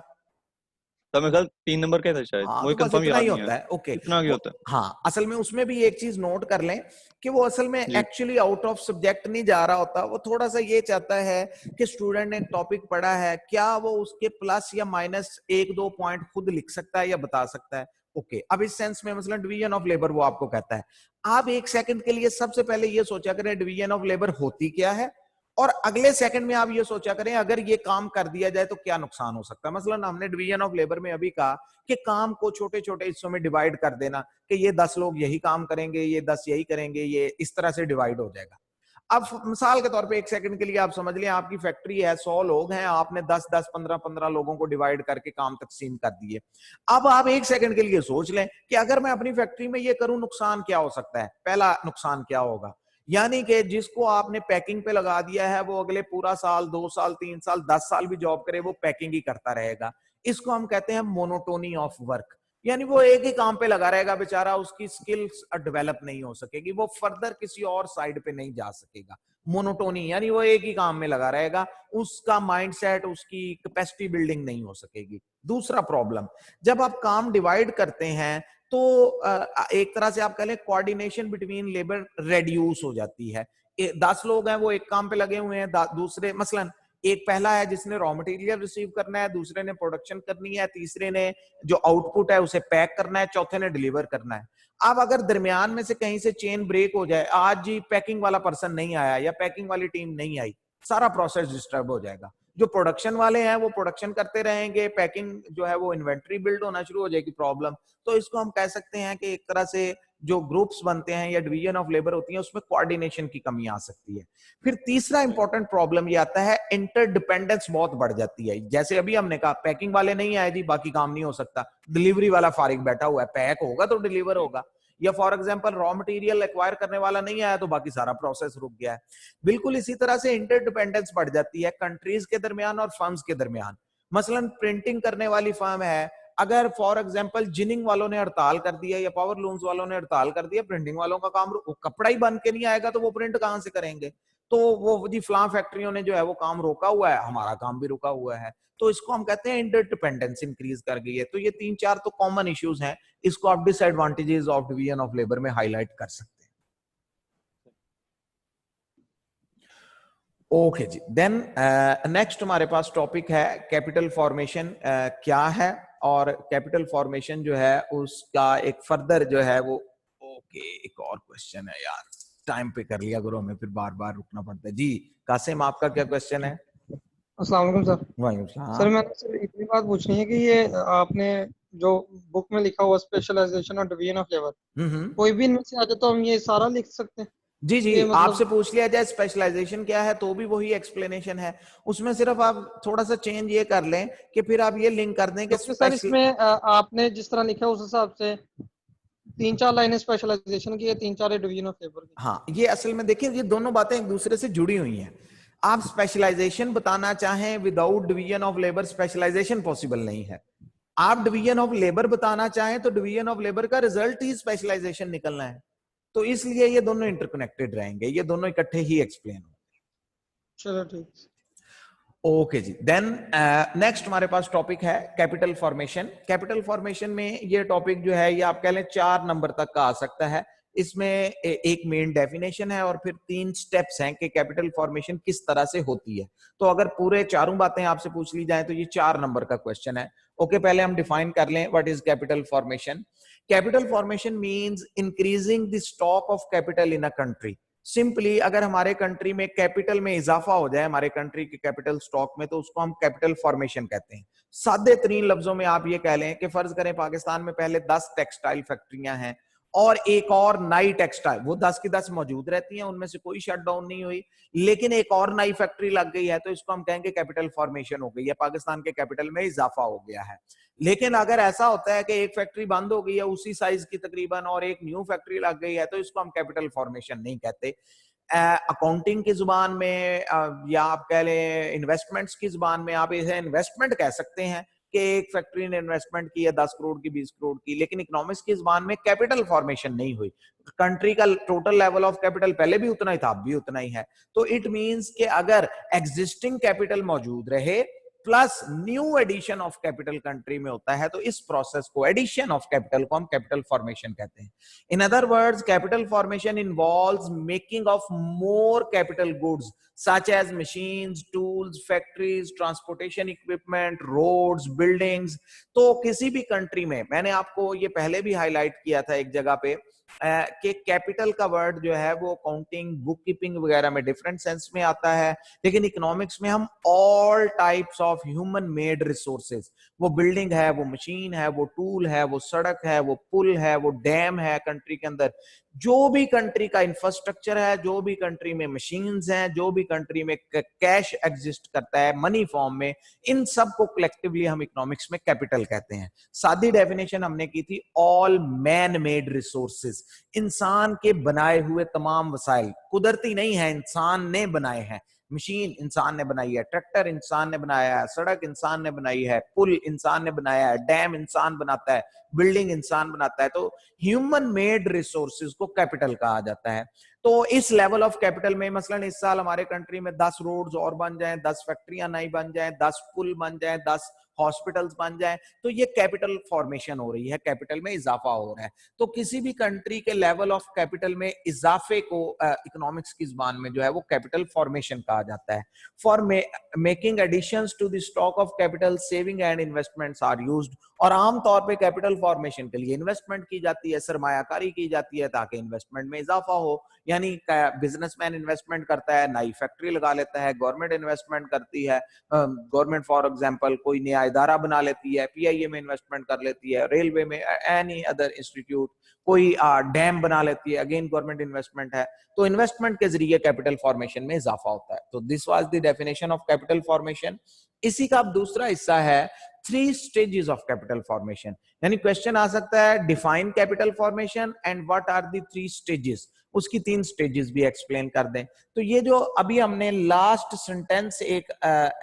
सर मेरे ख्याल 3 नंबर का था शायद, हाँ मुझे तो बस कंफर्म इतना याद ही नहीं है। होता है। ओके, इतना ही होता है हाँ असल में उसमें भी एक चीज नोट कर लें कि वो असल में जी। एक्चुअली आउट ऑफ सब्जेक्ट नहीं जा रहा होता, वो थोड़ा सा ये चाहता है कि स्टूडेंट ने टॉपिक पढ़ा है, क्या वो उसके प्लस या माइनस 1-2 पॉइंट खुद लिख सकता है या बता सकता है। ओके, अब इस सेंस में मसलन डिवीजन ऑफ लेबर वो आपको कहता है, आप एक सेकंड के लिए सबसे पहले ये सोचा करें डिवीजन ऑफ लेबर होती क्या है, और अगले सेकंड में आप ये सोचा करें अगर ये काम कर दिया जाए तो क्या नुकसान हो सकता है। मसलन हमने डिवीजन ऑफ लेबर में अभी कहा कि काम को छोटे छोटे हिस्सों में डिवाइड कर देना, कि ये 10 लोग यही काम करेंगे, ये 10 यही करेंगे, ये इस तरह से डिवाइड हो जाएगा। अब मिसाल के तौर पे एक सेकंड के लिए आप समझ लें आपकी फैक्ट्री है, 100 लोग हैं, आपने 10-10, 15-15 लोगों को डिवाइड करके काम तकसीम कर दिए। अब आप एक सेकंड के लिए सोच लें कि अगर मैं अपनी फैक्ट्री में ये करूं नुकसान क्या हो सकता है। पहला नुकसान क्या होगा, यानी कि जिसको आपने पैकिंग पे लगा दिया है वो अगले पूरा साल, 2 साल, 3 साल, 10 साल भी जॉब करे वो पैकिंग ही करता रहेगा। इसको हम कहते हैं मोनोटोनी ऑफ वर्क, यानी वो एक ही काम पे लगा रहेगा बेचारा, उसकी स्किल्स डेवलप नहीं हो सकेगी, वो फर्दर किसी और साइड पे नहीं जा सकेगा। मोनोटोनी यानी वो एक ही काम में लगा रहेगा, उसका माइंडसेट, उसकी कैपेसिटी बिल्डिंग नहीं हो सकेगी। दूसरा प्रॉब्लम, जब आप काम डिवाइड करते हैं तो एक तरह से आप कह लें कोऑर्डिनेशन बिटवीन लेबर रेड्यूस हो जाती है। 10 लोग हैं वो एक काम पे लगे हुए हैं, दूसरे मसलन एक पहला है जिसने रॉ मटेरियल रिसीव करना है, दूसरे ने प्रोडक्शन करनी है, तीसरे ने जो आउटपुट है उसे पैक करना है, चौथे ने डिलीवर करना है। अब अगर दरमियान में से कहीं से चेन ब्रेक हो जाए, आज जी पैकिंग वाला पर्सन नहीं आया या पैकिंग वाली टीम नहीं आई, सारा प्रोसेस डिस्टर्ब हो जाएगा। जो प्रोडक्शन वाले हैं वो प्रोडक्शन करते रहेंगे, पैकिंग जो है वो इन्वेंट्री बिल्ड होना शुरू हो जाएगी, प्रॉब्लम। तो इसको हम कह सकते हैं कि एक तरह से जो ग्रुप्स बनते हैं या डिवीजन ऑफ लेबर होती है उसमें कोऑर्डिनेशन की कमी आ सकती है। फिर तीसरा इंपॉर्टेंट प्रॉब्लम ये आता है इंटरडिपेंडेंस बहुत बढ़ जाती है। जैसे अभी हमने कहा पैकिंग वाले नहीं आए जी, बाकी काम नहीं हो सकता, डिलीवरी वाला फारिग बैठा हुआ है, पैक होगा तो डिलीवर होगा। या for example raw material acquire करने वाला नहीं आया तो बाकी सारा प्रोसेस रुक गया है। बिल्कुल इसी तरह से इंटरडिपेंडेंस बढ़ जाती है कंट्रीज के दरमियान और फर्म्स के दरमियान। मसलन प्रिंटिंग करने वाली फर्म है, अगर फॉर एग्जांपल जिनिंग वालों ने हड़ताल कर दिया या पावर लूम्स वालों ने हड़ताल कर दिया, प्रिंटिंग वालों का काम कपड़ा ही बन के नहीं आएगा तो वो प्रिंट कहां से करेंगे। तो वो जी फलां फैक्ट्रियों ने जो है वो काम रोका हुआ है, हमारा काम भी रुका हुआ है। तो इसको हम कहते हैं इंटरडिपेंडेंस इंक्रीज कर गई है। तो ये 3-4 तो कॉमन इश्यूज हैं, इसको आप disadvantages of division of labour में हाईलाइट कर सकते हैं। ओके जी, देन नेक्स्ट हमारे पास टॉपिक है कैपिटल फॉर्मेशन क्या है, और कैपिटल फॉर्मेशन जो है उसका एक फर्दर जो है वो। ओके, एक और क्वेश्चन है यार, टाइम पे कर लिया करो, हमें फिर बार बार रुकना पड़ता है। जी कासिम, आपका क्या क्वेश्चन है? अस्सलाम वालेकुम सर। वालेकुम सर सलाम। मैंने सर इतनी बात पूछनी है कि ये आपने जो बुक में लिखा हुआ स्पेशलाइजेशन और डिवीजन ऑफ लेबर, कोई भी इनमें से आ जाए तो हम ये सारा लिख सकते हैं? जी जी, ये मतलब आपसे पूछ लिया जाए स्पेशलाइजेशन क्या है तो भी वही एक्सप्लेनेशन है, उसमें सिर्फ आप थोड़ा सा चेंज ये कर लें कि फिर आप ये लिंक कर दें कि क्योंकि सर इसमें आपने जिस तरह लिखा है उस हिसाब से तीन चार लाइनें स्पेशलाइजेशन की है, तीन चार डिवीजन ऑफ लेबर की। हाँ, ये असल में देखिए ये दोनों बातें एक दूसरे से जुड़ी हुई हैं। आप स्पेशलाइजेशन बताना चाहें without division of labour, specialisation possible नहीं है। आप डिवीजन ऑफ लेबर बताना चाहें तो डिवीजन ऑफ लेबर का रिजल्ट ही स्पेशलाइजेशन निकलना है। तो इसलिए ये दोनों इंटरकनेक्टेड रहेंगे, ये दोनों इकट्ठे ही एक्सप्लेन होंगे। चलो ठीक। ओके जी, देन नेक्स्ट हमारे पास टॉपिक है कैपिटल फॉर्मेशन। कैपिटल फॉर्मेशन में ये टॉपिक जो है ये आप कह लें 4 नंबर तक का आ सकता है। इसमें एक मेन डेफिनेशन है और फिर 3 स्टेप्स हैं कि कैपिटल फॉर्मेशन किस तरह से होती है। तो अगर पूरे चारों बातें आपसे पूछ ली जाए तो ये 4 नंबर का क्वेश्चन है। ओके, पहले हम डिफाइन कर लें what is capital formation. Capital formation means increasing the stock of capital in a country. Simply अगर हमारे कंट्री में कैपिटल में इजाफा हो जाए, हमारे कंट्री के कैपिटल स्टॉक में, तो उसको हम कैपिटल फॉर्मेशन कहते हैं। सादे तरीन लफ्जों में आप ये कह लें कि फर्ज करें पाकिस्तान में पहले 10 टेक्सटाइल फैक्ट्रियां हैं और एक और नई टेक्सटाइल, वो 10 की 10 मौजूद रहती हैं, उनमें से कोई शट डाउन नहीं हुई, लेकिन एक और नई फैक्ट्री लग गई है, तो इसको हम कहेंगे कैपिटल फॉर्मेशन हो गई है, पाकिस्तान के कैपिटल में इजाफा हो गया है। लेकिन अगर ऐसा होता है कि एक फैक्ट्री बंद हो गई है उसी साइज की तकरीबन और एक न्यू फैक्ट्री लग गई है, तो इसको हम कैपिटल फॉर्मेशन नहीं कहते। अकाउंटिंग की जुबान में या आप कह लें इन्वेस्टमेंट्स की जुबान में आप इसे इन्वेस्टमेंट कह सकते हैं कि एक फैक्ट्री ने इन्वेस्टमेंट की है 10 करोड़ की 20 करोड़ की, लेकिन इकोनॉमिक्स की जुबान में कैपिटल फॉर्मेशन नहीं हुई। कंट्री का टोटल लेवल ऑफ कैपिटल पहले भी उतना ही था, अब भी उतना ही है। तो इट मींस कि अगर एग्जिस्टिंग कैपिटल मौजूद रहे plus new addition of capital country में होता है, तो इस प्रोसेस को, एडिशन ऑफ कैपिटल को हम कैपिटल फॉर्मेशन कहते हैं। In other words, capital formation involves making of more capital goods such as machines, tools, factories, transportation equipment, roads, buildings। तो किसी भी कंट्री में, मैंने आपको ये पहले भी हाईलाइट किया था एक जगह पे कि कैपिटल का वर्ड जो है वो अकाउंटिंग, बुक कीपिंग वगैरह में डिफरेंट सेंस में आता है, लेकिन इकोनॉमिक्स में हम all types of human made resources, वो बिल्डिंग है, वो मशीन है, वो टूल है, वो सड़क है, वो पुल है, वो डैम है, कंट्री के अंदर जो भी कंट्री का इंफ्रास्ट्रक्चर है, जो भी कंट्री में मशीन्स हैं, जो भी कंट्री में कैश एग्जिस्ट करता है मनी फॉर्म में, इन सब को कलेक्टिवली हम इकोनॉमिक्स में कैपिटल कहते हैं। सादी डेफिनेशन हमने की थी, ऑल मैन मेड रिसोर्सेज, इंसान के बनाए हुए तमाम वसाइल, कुदरती नहीं है, इंसान ने बनाए हैं। मशीन इंसान ने बनाई है, ट्रैक्टर इंसान ने बनाया है, सड़क इंसान ने बनाई है, पुल इंसान ने बनाया है, डैम इंसान बनाता है, बिल्डिंग इंसान बनाता है। तो ह्यूमन मेड रिसोर्सेज को कैपिटल कहा जाता है। तो इस लेवल ऑफ कैपिटल में मसलन इस साल हमारे कंट्री में 10 रोड्स और बन जाएं, 10 फैक्ट्रियां नई बन जाएं, 10 पुल बन जाएं, 10 हॉस्पिटल्स बन जाएं, तो ये कैपिटल फॉर्मेशन हो रही है, कैपिटल में इजाफा हो रहा है। तो किसी भी कंट्री के लेवल ऑफ कैपिटल में इजाफे को इकोनॉमिक्स की जुबान में जो है वो कैपिटल फॉर्मेशन कहा जाता है। For making additions to the stock of capital, saving and investments are used. और आमतौर पे कैपिटल फॉर्मेशन के लिए इन्वेस्टमेंट की जाती है, सरमायाकारी की जाती है ताकि इन्वेस्टमेंट में इजाफा हो। यानी बिजनेसमैन इन्वेस्टमेंट करता है, नई फैक्ट्री लगा लेता है, गवर्नमेंट इन्वेस्टमेंट करती है, गवर्नमेंट फॉर एग्जांपल कोई नया इदारा बना लेती है, पीआईए में इन्वेस्टमेंट कर लेती है, रेलवे में, एनी अदर इंस्टीट्यूट, कोई डैम बना लेती है, अगेन गवर्नमेंट इन्वेस्टमेंट है। तो इन्वेस्टमेंट के जरिए कैपिटल फॉर्मेशन में इजाफा होता है। तो this was the definition of capital formation. इसी का अब दूसरा हिस्सा है 3 स्टेजेस ऑफ कैपिटल फॉर्मेशन। यानी क्वेश्चन आ सकता है define capital formation and what are the 3 stages, उसकी 3 स्टेजेस भी एक्सप्लेन कर दें। तो ये जो अभी हमने लास्ट सेंटेंस एक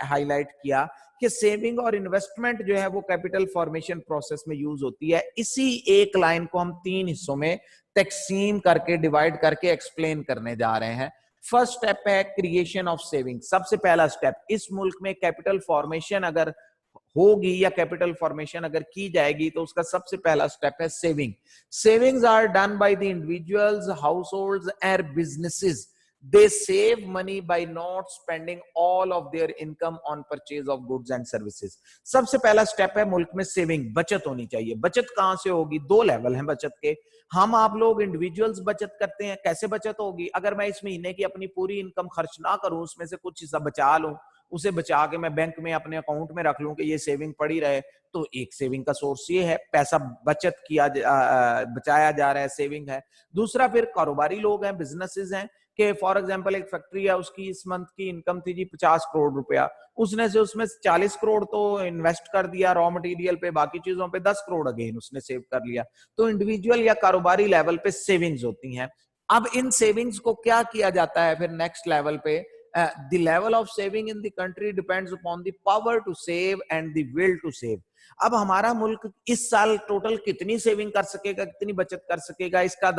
हाईलाइट किया कि सेविंग और इन्वेस्टमेंट जो है वो कैपिटल फॉर्मेशन प्रोसेस में यूज होती है, इसी एक लाइन को हम 3 हिस्सों में तकसीम करके, डिवाइड करके एक्सप्लेन करने जा रहे हैं। फर्स्ट स्टेप है क्रिएशन ऑफ सेविंग। सबसे पहला स्टेप, इस मुल्क में कैपिटल फॉर्मेशन अगर होगी या कैपिटल फॉर्मेशन अगर की जाएगी तो उसका सबसे पहला स्टेप है saving. Savings are done by the individuals, households and businesses. They save money by not spending all of their income on purchase of goods and services। सबसे पहला स्टेप है मुल्क में सेविंग, बचत होनी चाहिए। बचत कहां से होगी? 2 लेवल हैं बचत के। हम आप लोग इंडिविजुअल्स बचत करते हैं, कैसे बचत होगी? अगर मैं इस महीने की अपनी पूरी इनकम खर्च ना करूं, उसमें से कुछ हिस्सा बचा लूं, उसे बचा के मैं बैंक में अपने अकाउंट में रख लूं कि ये सेविंग पड़ी रहे, तो एक सेविंग का सोर्स ये है, पैसा बचत किया बचाया जा रहा है, सेविंग है। दूसरा फिर कारोबारी लोग हैं, बिजनेसेस हैं कि फॉर एग्जांपल एक फैक्ट्री है, उसकी इस मंथ की इनकम थी जी 50 करोड़ रुपया, उसने से उसमें 40 करोड़ तो इन्वेस्ट कर दिया रॉ मटेरियल पे, बाकी चीजों पे 10 करोड़ अगेन उसने सेव कर लिया। तो इंडिविजुअल या कारोबारी लेवल पे सेविंग्स होती हैं। अब इन सेविंग्स को क्या किया जाता है फिर नेक्स्ट लेवल पे, the level of saving in the country depends upon the power to save and the will to save. अब हमारा मुल्क इस साल टोटल कितनी सेविंग कर सकेगा, कितनी बचत कर सकेगा, इसका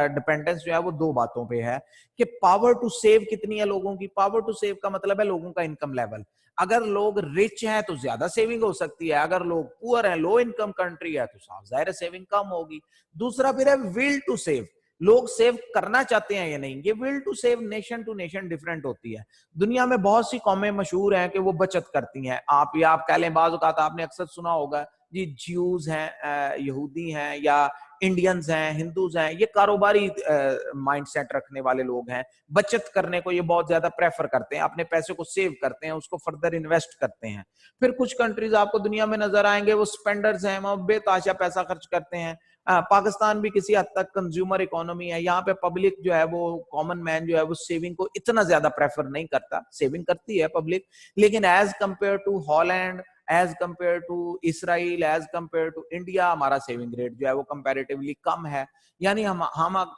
डिपेंडेंस जो है वो दो बातों पे है कि पावर टू सेव कितनी है लोगों की। पावर टू सेव का मतलब है लोगों का इनकम लेवल। अगर लोग रिच हैं तो ज्यादा सेविंग हो सकती है, अगर लोग पुअर हैं, लो इनकम कंट्री है, तो साफ जाहिर है सेविंग कम होगी। दूसरा फिर है विल टू सेव, लोग सेव करना चाहते हैं या नहीं। ये will to save nation to nation different होती है। दुनिया में बहुत सी कौमें मशहूर हैं कि वो बचत करती हैं। आप या आप कह लें, बाज़ औक़ात आपने अक्सर सुना होगा जी, ज्यूज हैं, यहूदी हैं, या इंडियंस हैं, हिंदूज हैं, ये कारोबारी माइंडसेट रखने वाले लोग हैं। बचत करने को ये बहुत ज्यादा प्रेफर करते हैं, अपने पैसे को सेव करते हैं, उसको फर्दर इन्वेस्ट करते हैं। फिर कुछ कंट्रीज आपको दुनिया में नजर आएंगे, वो स्पेंडर्स हैं, वो बेताशा पैसा खर्च करते हैं। पाकिस्तान भी किसी हद तक कंज्यूमर इकोनॉमी है, यहाँ पे पब्लिक जो है वो, कॉमन मैन जो है वो सेविंग को इतना ज्यादा प्रेफर नहीं करता। सेविंग करती है पब्लिक, लेकिन as compare to Holland, as compare to Israel, as compare to India, हमारा सेविंग रेट जो है वो कंपैरेटिवली कम है। यानी हम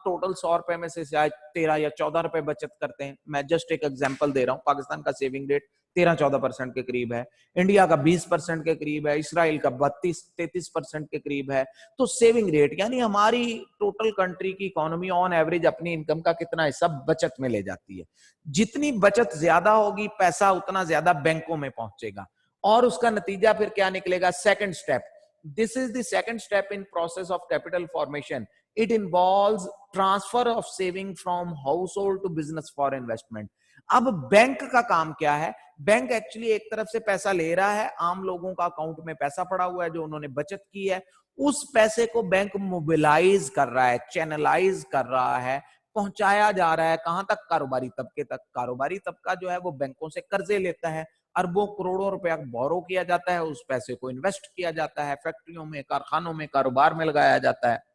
टोटल 100 रुपए में से शायद 13 या 14 रुपए बचत करते हैं। मैं जस्ट एक एग्जांपल दे रहा हूँ। पाकिस्तान का सेविंग रेट 13-14% के करीब है, इंडिया का 20% के करीब है, इसराइल का 32-33% के करीब है। तो सेविंग रेट यानी हमारी टोटल कंट्री की इकोनॉमी ऑन एवरेज अपनी इनकम का कितना हिस्सा बचत में ले जाती है। जितनी बचत ज्यादा होगी, पैसा उतना ज्यादा बैंकों में पहुंचेगा, और उसका नतीजा फिर क्या निकलेगा? Second step, this is the second step in process of capital formation. It involves transfer of saving from house hold to business for investment. अब बैंक का काम क्या है? बैंक एक्चुअली एक तरफ से पैसा ले रहा है, आम लोगों का अकाउंट में पैसा पड़ा हुआ है जो उन्होंने बचत की है, उस पैसे को बैंक मोबिलाइज कर रहा है, चैनलाइज कर रहा है, पहुंचाया जा रहा है कहां तक? कारोबारी तबके तक। कारोबारी तबका जो है वो बैंकों से कर्जे लेता है, अरबों करोड़ों रुपया बोरो किया जाता है, उस पैसे को इन्वेस्ट किया जाता है, फैक्ट्रियों में, कारखानों में, कारोबार में लगाया जाता है।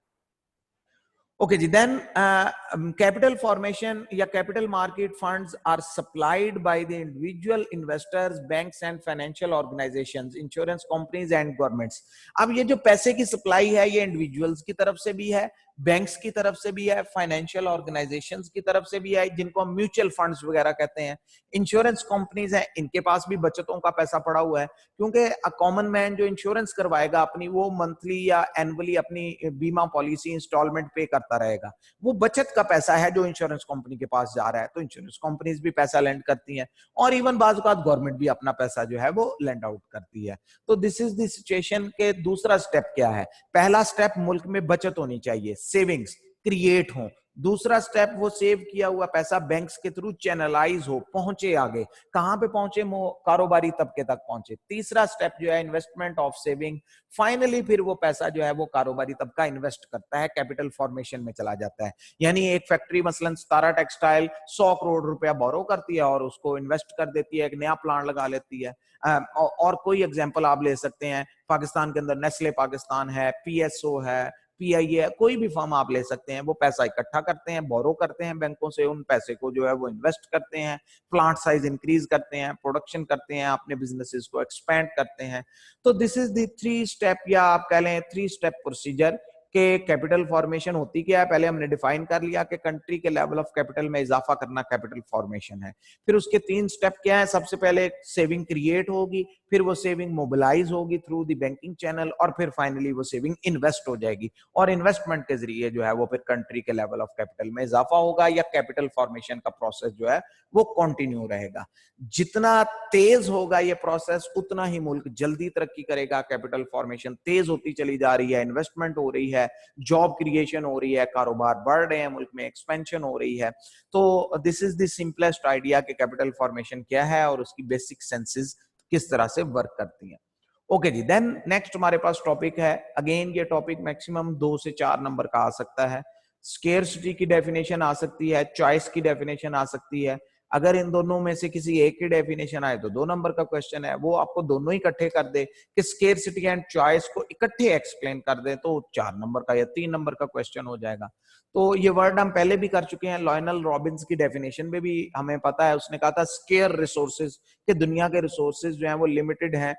Okay, then capital formation या capital market funds are supplied by the individual investors, banks and financial organizations, insurance companies and governments. अब ये जो पैसे की सप्लाई है ये इंडिविजुअल्स की तरफ से भी है, बैंक्स की तरफ से भी है, फाइनेंशियल ऑर्गेनाइजेशंस की तरफ से भी है, जिनको हम म्यूचुअल फंड्स वगैरह कहते हैं। इंश्योरेंस कंपनीज हैं, इनके पास भी बचतों का पैसा पड़ा हुआ है, क्योंकि कॉमन मैन जो इंश्योरेंस करवाएगा अपनी, वो मंथली या एनुअली अपनी बीमा पॉलिसी इंस्टॉलमेंट पे करता रहेगा। वो बचत का पैसा है जो इंश्योरेंस कंपनी के पास जा रहा है। तो इंश्योरेंस कंपनीज भी पैसा लेंड करती हैं, और इवन बाज़ औक़ात गवर्नमेंट भी अपना पैसा जो है वो लेंड आउट करती है। तो दिस इज द सिचुएशन के दूसरा स्टेप क्या है? पहला स्टेप, मुल्क में बचत होनी चाहिए, सेविंग्स क्रिएट हो। दूसरा स्टेप, वो सेव किया हुआ पैसा बैंक्स के थ्रू चैनलाइज हो, पहुंचे आगे। कहां पे पहुंचे? कारोबारी तबके तक पहुंचे। तीसरा स्टेप जो है इन्वेस्टमेंट ऑफ सेविंग। फाइनली फिर वो पैसा जो है वो कारोबारी तबका इन्वेस्ट करता है, कैपिटल फॉर्मेशन में चला जाता है। यानी एक फैक्ट्री मसलन सतारा टेक्सटाइल 100 करोड़ रुपया बोरो करती है और उसको इन्वेस्ट कर देती है, एक नया प्लांट लगा लेती है। और कोई एग्जांपल आप ले सकते हैं, पाकिस्तान के अंदर नेस्ले पाकिस्तान है, पीएसओ है, पीआईए, कोई भी फर्म आप ले सकते हैं। वो पैसा इकट्ठा करते हैं, बोरो करते हैं बैंकों से, उन पैसे को जो है वो इन्वेस्ट करते हैं, प्लांट साइज इंक्रीज करते हैं, प्रोडक्शन करते हैं, अपने बिजनेसेस को एक्सपेंड करते हैं। तो दिस इज द 3 स्टेप, या आप कह लें 3 स्टेप प्रोसीजर के कैपिटल फॉर्मेशन होती क्या है। पहले हमने डिफाइन कर लिया कि कंट्री के लेवल ऑफ कैपिटल में इजाफा करना कैपिटल फॉर्मेशन है। फिर उसके 3 स्टेप क्या है? सबसे पहले सेविंग क्रिएट होगी, फिर वो सेविंग मोबिलाइज होगी थ्रू द बैंकिंग चैनल, और फिर फाइनली वो सेविंग इन्वेस्ट हो जाएगी, और इन्वेस्टमेंट के जरिए जो है वो फिर कंट्री के लेवल ऑफ कैपिटल में इजाफा होगा, या कैपिटल फॉर्मेशन का प्रोसेस जो है वो कंटिन्यू रहेगा। जितना तेज होगा ये प्रोसेस, उतना ही मुल्क जल्दी तरक्की करेगा। कैपिटल फॉर्मेशन तेज होती चली जा रही है, इन्वेस्टमेंट हो रही है, जॉब क्रिएशन हो रही है, कारोबार बढ़ रहे हैं, मुल्क में एक्सपेंशन हो रही है। तो this is the simplest idea कि कैपिटल फॉर्मेशन क्या है और उसकी बेसिक सेंसेस किस तरह से वर्क करती हैं। ओके जी, देन नेक्स्ट हमारे पास टॉपिक है। अगेन ये टॉपिक मैक्सिमम 2 से 4 नंबर का आ सकता है। स्केर्सिटी की डेफिनेशन आ सकती है, चॉइस की डेफिनेशन आ सकती है। अगर इन दोनों में से किसी एक की डेफिनेशन आए तो 2 नंबर का क्वेश्चन है, वो आपको दोनों ही इकट्ठे कर दे कि स्केर्सिटी एंड चॉइस को इकट्ठे एक्सप्लेन कर दे तो 4 नंबर का या 3 नंबर का क्वेश्चन हो जाएगा। तो ये वर्ड हम पहले भी कर चुके हैं, लॉयनल रॉबिन्स की डेफिनेशन में भी हमें पता है, उसने कहा था स्केयर रिसोर्सेज, कि दुनिया के रिसोर्सेज जो हैं वो लिमिटेड हैं,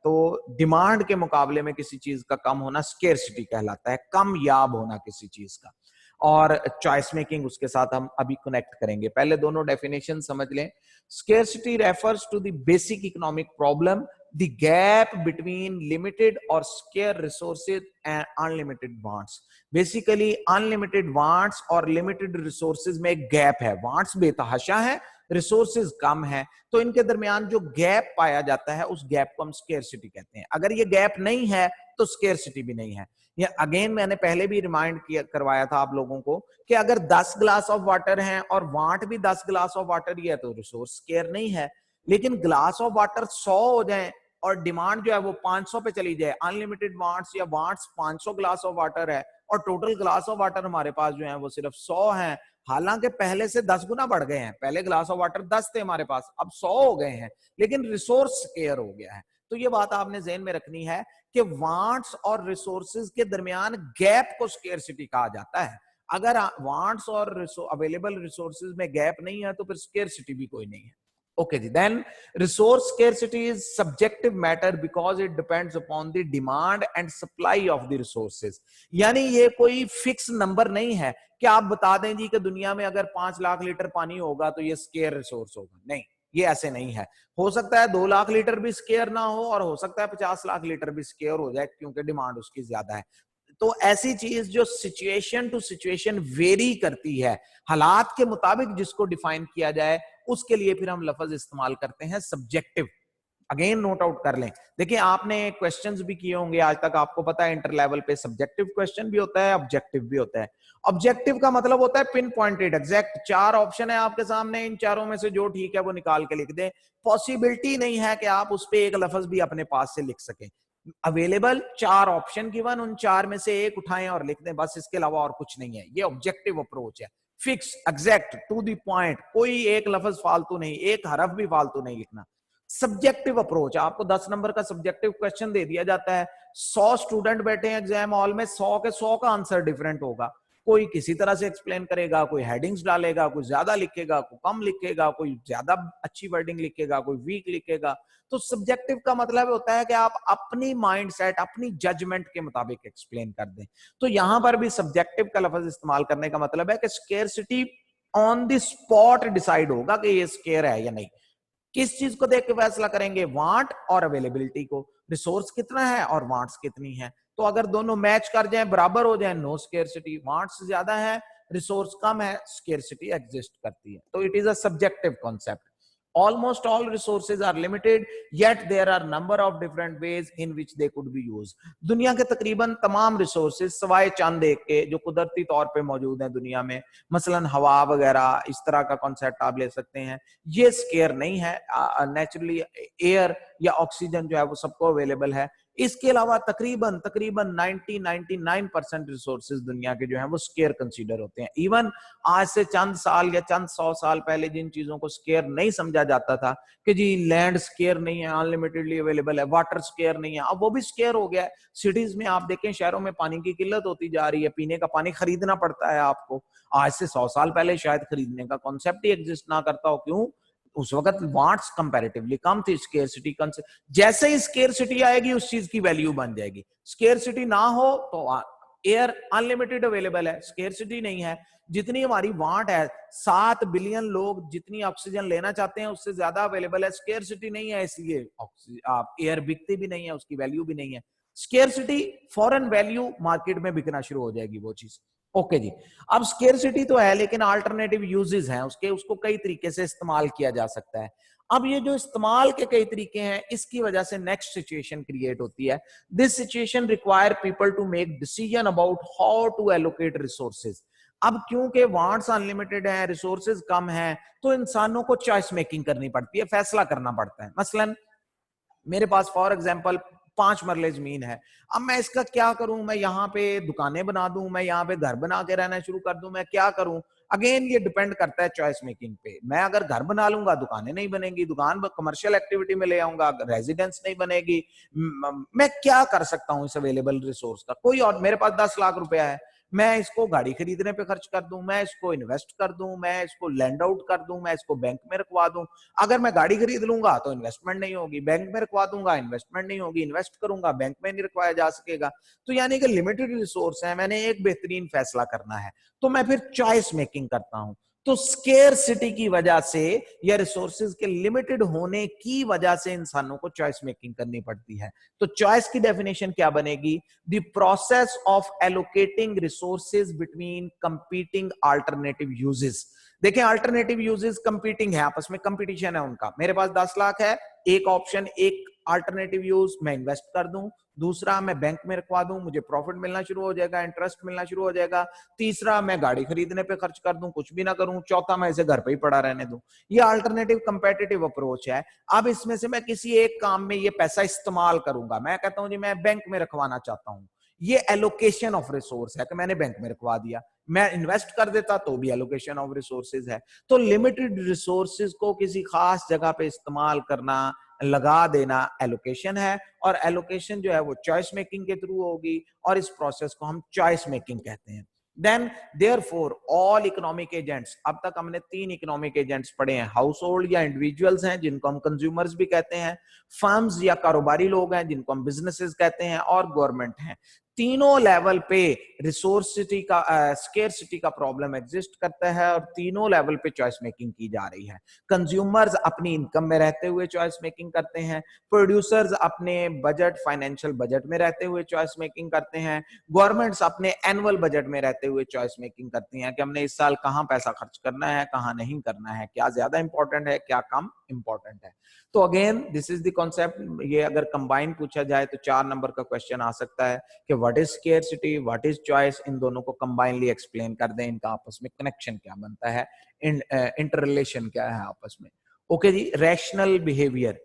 तो डिमांड के मुकाबले में किसी चीज का कम होना स्केर्सिटी कहलाता है, कम याब होना किसी चीज का। और चॉइस मेकिंग उसके साथ हम अभी कनेक्ट करेंगे। पहले दोनों डेफिनेशन समझ लें। Scarcity refers to the basic economic problem, the gap between limited और scarce resources and unlimited wants. Basically unlimited wants और लिमिटेड रिसोर्सेज में एक गैप है, वांट्स बेतहाशा है, रिसोर्सेज कम है, तो इनके दरमियान जो गैप पाया जाता है उस गैप को हम स्केर्सिटी कहते हैं। अगर ये गैप नहीं है तो स्केर्सिटी भी नहीं है। ये अगेन मैंने पहले भी रिमाइंड किया करवाया था आप लोगों को कि अगर 10 ग्लास ऑफ वाटर हैं और वांट भी 10 ग्लास ऑफ वाटर ही है तो रिसोर्स स्केयर नहीं है। लेकिन ग्लास ऑफ वाटर 100 हो जाए और डिमांड जो है वो 500 पे चली जाए, अनलिमिटेड वांट्स या वांट्स 500 ग्लास ऑफ वाटर है और टोटल ग्लास ऑफ वाटर हमारे पास जो है वो सिर्फ 100 हैं, हालांकि पहले से 10 गुना बढ़ गए हैं, पहले ग्लास ऑफ वाटर 10 थे हमारे पास, अब 100 हो गए हैं, लेकिन रिसोर्स स्केयर हो गया है। तो ये बात आपने ज़हन में रखनी है कि वांट्स और रिसोर्सेज के दरमियान गैप को स्केर्सिटी कहा जाता है। अगर वांट्स और अवेलेबल रिसोर्सेज में गैप नहीं है तो फिर स्केर्सिटी भी कोई नहीं है। Okay ji, then resource scarcity is subjective matter because it depends upon the demand and supply of the resources। यानी ये कोई फिक्स नंबर नहीं है कि आप बता दें जी कि दुनिया में अगर 5 लाख लीटर पानी होगा तो ये स्केयर रिसोर्स होगा, नहीं, ये ऐसे नहीं है। हो सकता है 2 लाख लीटर भी स्केयर ना हो और हो सकता है 50 लाख लीटर भी स्केयर हो जाए क्योंकि डिमांड उसकी ज्यादा है। तो ऐसी चीज जो सिचुएशन टू सिचुएशन वेरी करती है, हालात के मुताबिक जिसको डिफाइन किया जाए, उसके लिए फिर हम लफ्ज इस्तेमाल करते हैं सब्जेक्टिव। अगेन नोट आउट कर लें। देखिए आपने क्वेश्चंस भी किए होंगे आज तक, आपको पता है इंटर लेवल पे सब्जेक्टिव क्वेश्चन भी होता है, ऑब्जेक्टिव भी होता है। ऑब्जेक्टिव का मतलब होता है पिन पॉइंटेड, एग्जैक्ट। 4 ऑप्शन है आपके सामने, इन चारों में से जो ठीक है वो निकाल के लिख दें। पॉसिबिलिटी नहीं है कि आप उस पर एक लफ्ज भी अपने पास से लिख सकें। अवेलेबल 4 ऑप्शन गिवन, उन 4 में से एक उठाएं और लिख दें, बस, इसके अलावा और कुछ नहीं है। ये ऑब्जेक्टिव अप्रोच है, fix, exact, to the point, कोई एक लफ्ज फालतू नहीं, एक हरफ भी फालतू नहीं लिखना। सब्जेक्टिव अप्रोच, आपको 10 नंबर का सब्जेक्टिव क्वेश्चन दे दिया जाता है, 100 स्टूडेंट बैठे हैं एग्जाम हॉल में, 100 के 100 का आंसर डिफरेंट होगा। कोई किसी तरह से एक्सप्लेन करेगा, कोई हेडिंग्स डालेगा, कोई ज्यादा लिखेगा, कोई कम लिखेगा, कोई ज्यादा अच्छी वर्डिंग लिखेगा, कोई वीक लिखेगा। तो सब्जेक्टिव का मतलब होता है कि आप अपनी माइंडसेट, अपनी जजमेंट के मुताबिक एक्सप्लेन कर दें। तो यहां पर भी सब्जेक्टिव का लफ्ज इस्तेमाल करने का मतलब है कि scarcity on the spot decide होगा कि ये स्केयर है या नहीं। किस चीज को देख के फैसला करेंगे? वांट और अवेलेबिलिटी को, रिसोर्स कितना है और वांट्स कितनी है। तो अगर दोनों मैच कर जाएं, बराबर हो जाएं, नो स्केर्सिटी। वांट्स ज्यादा है, रिसोर्स कम है, स्केर्सिटी एग्जिस्ट करती है। तो it is a subjective concept. Almost all resources are limited, yet there are number of different ways in which they could be used। दुनिया के तकरीबन तमाम रिसोर्सेज सिवाय चंद एक के जो कुदरती तौर पे मौजूद हैं दुनिया में, मसलन हवा वगैरह, इस तरह का कॉन्सेप्ट आप ले सकते हैं, ये स्केयर नहीं है। नेचुरली एयर या ऑक्सीजन जो है वो सबको अवेलेबल है। इसके अलावा तकरीबन 99% रिसोर्सेज दुनिया के जो हैं वो स्केयर कंसीडर होते हैं। इवन आज से चंद साल या चंद 100 साल पहले जिन चीजों को स्केयर नहीं समझा जाता था कि जी लैंड स्केयर नहीं है, अनलिमिटेडली अवेलेबल है, वाटर स्केयर नहीं है, अब वो भी स्केयर हो गया है। सिटीज में आप देखें, शहरों में पानी की किल्लत होती जा रही है, पीने का पानी खरीदना पड़ता है आपको। आज से 100 साल पहले शायद खरीदने का कॉन्सेप्ट ही एग्जिस्ट ना करता हो। क्यों? उस वक्त वांट्स कंपैरेटिवली कम थी, स्केर्सिटी कंसेप्ट। जैसे ही स्केर्सिटी आएगी उस चीज की वैल्यू बन जाएगी। स्केर्सिटी ना हो तो एयर अनलिमिटेड अवेलेबल है, स्केर्सिटी नहीं है। जितनी हमारी वांट है, 7 बिलियन लोग जितनी ऑक्सीजन लेना चाहते हैं उससे ज्यादा अवेलेबल है, स्केर्सिटी नहीं है, इसलिए एयर बिकती भी नहीं है, उसकी वैल्यू भी नहीं है। स्केर्सिटी फॉरेन वैल्यू, मार्केट में बिकना शुरू हो जाएगी वो चीज। ओके जी, अब स्केर्सिटी तो है लेकिन अल्टरनेटिव यूजेस हैं उसके, उसको कई तरीके से इस्तेमाल किया जा सकता है। अब ये जो इस्तेमाल के कई तरीके हैं, इसकी वजह से नेक्स्ट सिचुएशन क्रिएट होती है। This situation require people to make decision about how to allocate resources. अब क्योंकि वांट्स अनलिमिटेड है, रिसोर्सेज कम है, तो इंसानों को चॉइस मेकिंग करनी पड़ती है, फैसला करना पड़ता है। मसलन मेरे पास फॉर एग्जांपल 5 मरले जमीन है, अब मैं इसका क्या करूं? मैं यहाँ पे दुकानें बना दूं, मैं यहाँ पे घर बना के रहना शुरू कर दूं, मैं क्या करूं? अगेन ये डिपेंड करता है चॉइस मेकिंग पे। मैं अगर घर बना लूंगा, दुकानें नहीं बनेंगी, दुकान कमर्शियल एक्टिविटी में ले आऊंगा, रेजिडेंस नहीं बनेगी, मैं क्या कर सकता हूं इस अवेलेबल रिसोर्स का? कोई और, मेरे पास 10 लाख रुपया है, मैं इसको गाड़ी खरीदने पे खर्च कर दूं, मैं इसको इन्वेस्ट कर दूं, मैं इसको लैंड आउट कर दूं, मैं इसको बैंक में रखवा दूं। अगर मैं गाड़ी खरीद लूंगा तो इन्वेस्टमेंट नहीं होगी, बैंक में रखवा दूंगा इन्वेस्टमेंट नहीं होगी, इन्वेस्ट करूंगा बैंक में नहीं रखवाया जा सकेगा। तो यानी कि लिमिटेड रिसोर्स है, मैंने एक बेहतरीन फैसला करना है, तो मैं फिर चॉइस मेकिंग करता हूं। तो स्केर्सिटी की वजह से या रिसोर्सेज के लिमिटेड होने की वजह से इंसानों को चॉइस मेकिंग करनी पड़ती है। तो चॉइस की डेफिनेशन क्या बनेगी? The process of allocating resources between competing alternative uses. देखें, अल्टरनेटिव यूजेस कंपीटिंग है, आपस में कंपटीशन है उनका। मेरे पास 10 लाख है, एक ऑप्शन, एक अल्टरनेटिव यूज मैं इन्वेस्ट कर दूं, दूसरा मैं बैंक में रखवा दूं, मुझे प्रॉफिट मिलना शुरू हो जाएगा, इंटरेस्ट मिलना शुरू हो जाएगा, तीसरा मैं गाड़ी खरीदने पे खर्च कर दूं, कुछ भी ना करूं, चौथा मैं इसे घर पे ही पड़ा रहने दूं। ये अल्टरनेटिव कंपेटिटिव अप्रोच है। अब इसमें से मैं किसी एक काम में ये पैसा इस्तेमाल करूंगा, मैं कहता हूं जी मैं बैंक में रखवाना चाहता हूं, ये एलोकेशन ऑफ रिसोर्स है कि मैंने बैंक में रखवा दिया। मैं इन्वेस्ट कर देता तो भी एलोकेशन ऑफ रिसोर्सेज है। तो लिमिटेड रिसोर्सेज को किसी खास जगह पे इस्तेमाल करना, लगा देना, एलोकेशन है। और एलोकेशन जो है वो चॉइस मेकिंग के थ्रू होगी, और इस प्रोसेस को हम चॉइस मेकिंग कहते हैं। Then therefore all economic agents, अब तक हमने 3 इकोनॉमिक एजेंट्स पढ़े हैं, हाउस होल्ड या इंडिविजुअल्स हैं जिनको हम कंज्यूमर्स भी कहते हैं, फर्म्स या कारोबारी लोग हैं जिनको हम बिजनेसेस कहते हैं, और गवर्नमेंट हैं। तीनों लेवल पे रिसोर्सिटी का स्केर्सिटी का प्रॉब्लम एग्जिस्ट करता है, और तीनों लेवल पे चॉइस मेकिंग की जा रही है। कंज्यूमर्स अपनी इनकम में रहते हुए चॉइस मेकिंग करते हैं, प्रोड्यूसर्स अपने बजट, फाइनेंशियल बजट में रहते हुए चॉइस मेकिंग करते हैं, गवर्नमेंट्स अपने एनुअल बजट में रहते हुए चॉइस मेकिंग करती हैं कि हमने इस साल कहां पैसा खर्च करना है, कहां नहीं करना है, क्या ज्यादा इंपॉर्टेंट है, क्या कम इंपॉर्टेंट है। तो again this is the concept. ये अगर कंबाइन पूछा जाए तो 4 नंबर का क्वेश्चन आ सकता है कि what is scarcity, what is choice, इन दोनों को कंबाइनली एक्सप्लेन कर दें, इनका आपस में कनेक्शन क्या बनता है, इंटर रिलेशन क्या है आपस में। ओके जी, रैशनल बिहेवियर,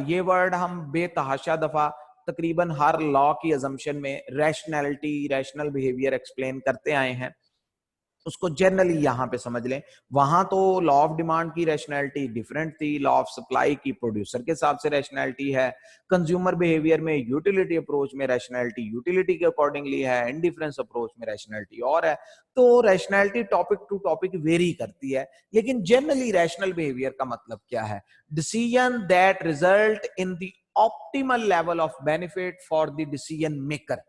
ये वर्ड हम बेतहाशा दफा तकरीबन हर लॉ की अजम्पशन में रैशनैलिटी, रैशनल बिहेवियर एक्सप्लेन करते आए हैं, उसको जनरली यहां पे समझ लें। वहां तो लॉ ऑफ डिमांड की रैशनैलिटी डिफरेंट थी, लॉ ऑफ सप्लाई की प्रोड्यूसर के हिसाब से रैशनैलिटी है, कंज्यूमर बिहेवियर में यूटिलिटी अप्रोच में रैशनैलिटी यूटिलिटी के अकॉर्डिंगली है, इंडिफरेंस अप्रोच में रैशनैलिटी और है। तो rationality topic to topic vary करती है, लेकिन जनरली रैशनल बिहेवियर का मतलब क्या है? Decision that result in the optimal level of benefit for the decision maker.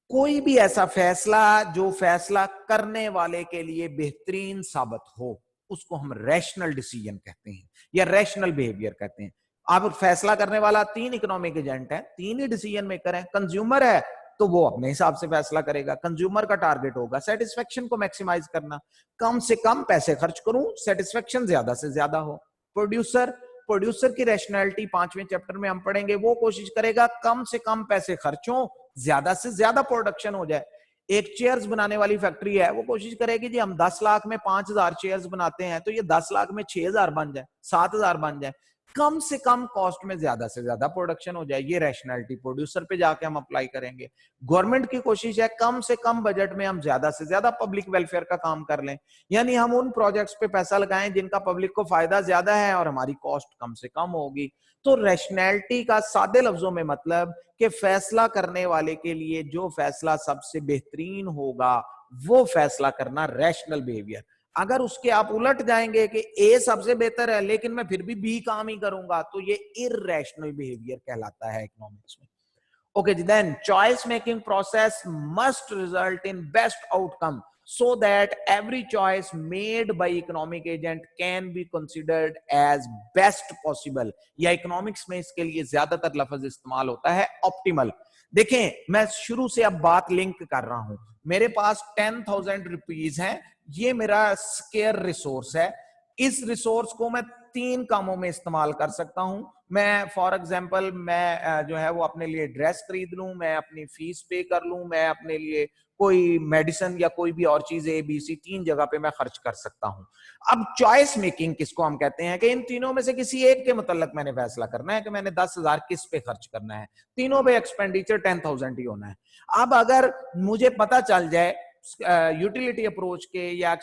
कोई भी ऐसा फैसला जो फैसला करने वाले के लिए बेहतरीन साबित हो, उसको हम रैशनल डिसीजन कहते हैं या रैशनल बिहेवियर कहते हैं। अब फैसला करने वाला 3 इकोनॉमिक एजेंट है, 3 ही डिसीजन मेकर है। कंज्यूमर है तो वो अपने हिसाब से फैसला करेगा, कंज्यूमर का टारगेट होगा सेटिस्फेक्शन को मैक्सिमाइज करना, कम से कम पैसे खर्च करूं, सेटिस्फेक्शन ज्यादा से ज्यादा हो। प्रोड्यूसर की रैशनैलिटी 5वें चैप्टर में हम पढ़ेंगे, वो कोशिश करेगा कम से कम पैसे खर्च हो, ज्यादा से ज्यादा प्रोडक्शन हो जाए। एक चेयर्स बनाने वाली फैक्ट्री है, वो कोशिश करेगी जी हम 10 लाख में 5000 चेयर्स बनाते हैं, तो ये 10 लाख में 6000 बन जाए, 7000 बन जाए, कम से कम कॉस्ट में ज्यादा से ज्यादा प्रोडक्शन हो जाए। ये रैशनैलिटी प्रोड्यूसर पे जाके हम अप्लाई करेंगे। गवर्नमेंट की कोशिश है कम से कम बजट में हम ज्यादा से ज्यादा पब्लिक वेलफेयर का काम कर लें, यानी हम उन प्रोजेक्ट्स पे पैसा लगाएं जिनका पब्लिक को फायदा ज्यादा है और हमारी कॉस्ट कम से कम होगी। तो रैशनैलिटी का सादे लफ्जों में मतलब कि फैसला करने वाले के लिए जो फैसला सबसे बेहतरीन होगा वो फैसला करना रैशनल बिहेवियर। अगर उसके आप उलट जाएंगे कि ए सबसे बेहतर है लेकिन मैं फिर भी बी काम ही करूंगा, तो ये इररेशनल बिहेवियर कहलाता है इकोनॉमिक्स में। ओके जी, then choice making process must result in best outcome so that every choice made by economic agent can be considered as best possible, या इकोनॉमिक्स में इसके लिए ज्यादातर लफ्ज इस्तेमाल होता है ऑप्टिमल। देखें, मैं शुरू से अब बात लिंक कर रहा हूं। मेरे पास 10,000 रुपीज है, ये मेरा स्केयर रिसोर्स है। इस रिसोर्स को मैं 3 कामों में इस्तेमाल कर सकता हूं। मैं फॉर एग्जांपल मैं जो है वो अपने लिए ड्रेस खरीद लूं, मैं अपनी फीस पे कर लूं, मैं अपने लिए कोई मेडिसिन या कोई भी और चीज ABC 3 जगह पे मैं खर्च कर सकता हूं। अब चॉइस मेकिंग किसको हम कहते हैं कि इन तीनों में से किसी एक के मुतल्लिक मैंने फैसला करना है कि मैंने 10,000 किस पे खर्च करना है। तीनों पे एक्सपेंडिचर 10,000 ही होना है। अब अगर मुझे पता चल जाए यूटिलिटी अप्रोच के या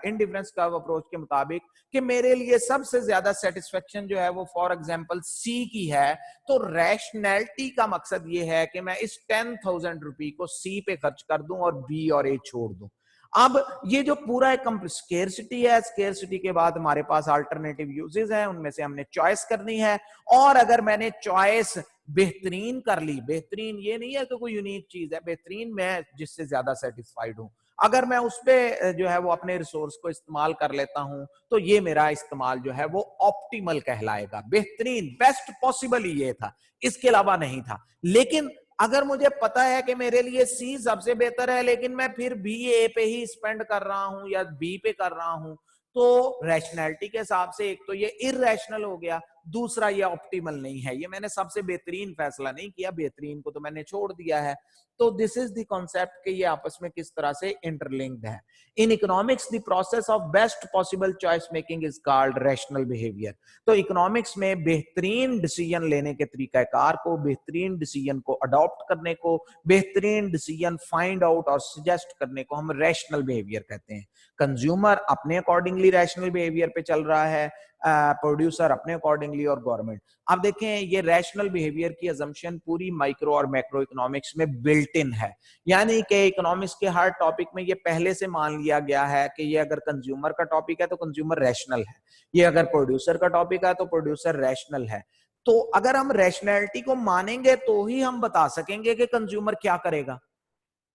इंडिफरेंस कर्व अप्रोच के मुताबिक कि मेरे लिए सबसे ज्यादा सेटिस्फेक्शन जो है वो फॉर एग्जांपल सी की है, तो रैशनैलिटी का मकसद ये है कि मैं इस 10,000 रुपए को सी पे खर्च कर दूं और बी और ए छोड़ दूं। अब ये जो पूरा एक स्केर्सिटी है, स्केर्सिटी के बाद हमारे पास अल्टरनेटिव यूजेस हैं, उनमें से हमने चॉइस करनी है। और अगर मैंने चॉइस बेहतरीन कर ली, बेहतरीन ये नहीं है कि कोई यूनिक चीज है, बेहतरीन मैं जिससे ज्यादा सेटिस्फाइड हूं, अगर मैं उस पे जो है वो अपने रिसोर्स को इस्तेमाल कर लेता हूं, तो ये मेरा इस्तेमाल जो है वो ऑप्टिमल कहलाएगा। बेहतरीन, बेस्ट पॉसिबल ही ये था, इसके अलावा नहीं था। लेकिन अगर मुझे पता है कि मेरे लिए सी सबसे बेहतर है, लेकिन मैं फिर बी ए पे ही स्पेंड कर रहा हूं या बी पे कर रहा हूं, तो रैशनैलिटी के हिसाब से एक तो ये इरैशनल हो गया, दूसरा ये ऑप्टिमल नहीं है। ये मैंने सबसे बेहतरीन फैसला नहीं किया, बेहतरीन को तो मैंने छोड़ दिया है। तो दिस इज द कॉन्सेप्ट कि ये आपस में किस तरह से इंटरलिंक्ड है। In economics the process of best possible choice making is called rational behaviour. तो इकोनॉमिक्स में बेहतरीन डिसीजन लेने के तरीकाकार को, बेहतरीन डिसीजन को अडॉप्ट करने को, बेहतरीन डिसीजन फाइंड आउट और सजेस्ट करने को हम रैशनल बिहेवियर कहते हैं। कंज्यूमर अपने अकॉर्डिंगली रैशनल बिहेवियर पे चल रहा है, प्रोड्यूसर अपने अकॉर्डिंगली, और गवर्नमेंट। अब देखें, ये रैशनल बिहेवियर की अजम्पशन पूरी माइक्रो और मैक्रो इकोनॉमिक्स में बिल्ट इन है। यानी कि इकोनॉमिक्स के हर टॉपिक में ये पहले से मान लिया गया है कि ये अगर कंज्यूमर का टॉपिक है तो कंज्यूमर रैशनल है, ये अगर प्रोड्यूसर का टॉपिक है तो प्रोड्यूसर रैशनल है। तो अगर हम रैशनैलिटी को मानेंगे तो ही हम बता सकेंगे कि कंज्यूमर क्या करेगा।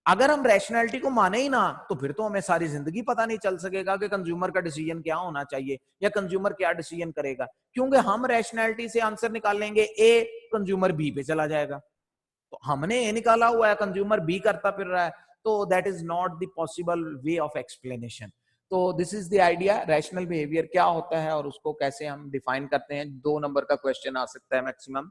अगर हम रैशनैलिटी को माने ही ना, तो फिर तो हमें सारी जिंदगी पता नहीं चल सकेगा कि कंज्यूमर का डिसीजन क्या होना चाहिए या कंज्यूमर क्या डिसीजन करेगा, क्योंकि हम रैशनैलिटी से आंसर निकाल लेंगे ए, कंज्यूमर बी पे चला जाएगा। तो हमने ए निकाला हुआ है, कंज्यूमर बी करता फिर रहा है, तो that is not the possible way of explanation. तो this is the idea, rational behaviour क्या होता है और उसको कैसे हम डिफाइन करते हैं। 2 नंबर का क्वेश्चन आ सकता है मैक्सिमम।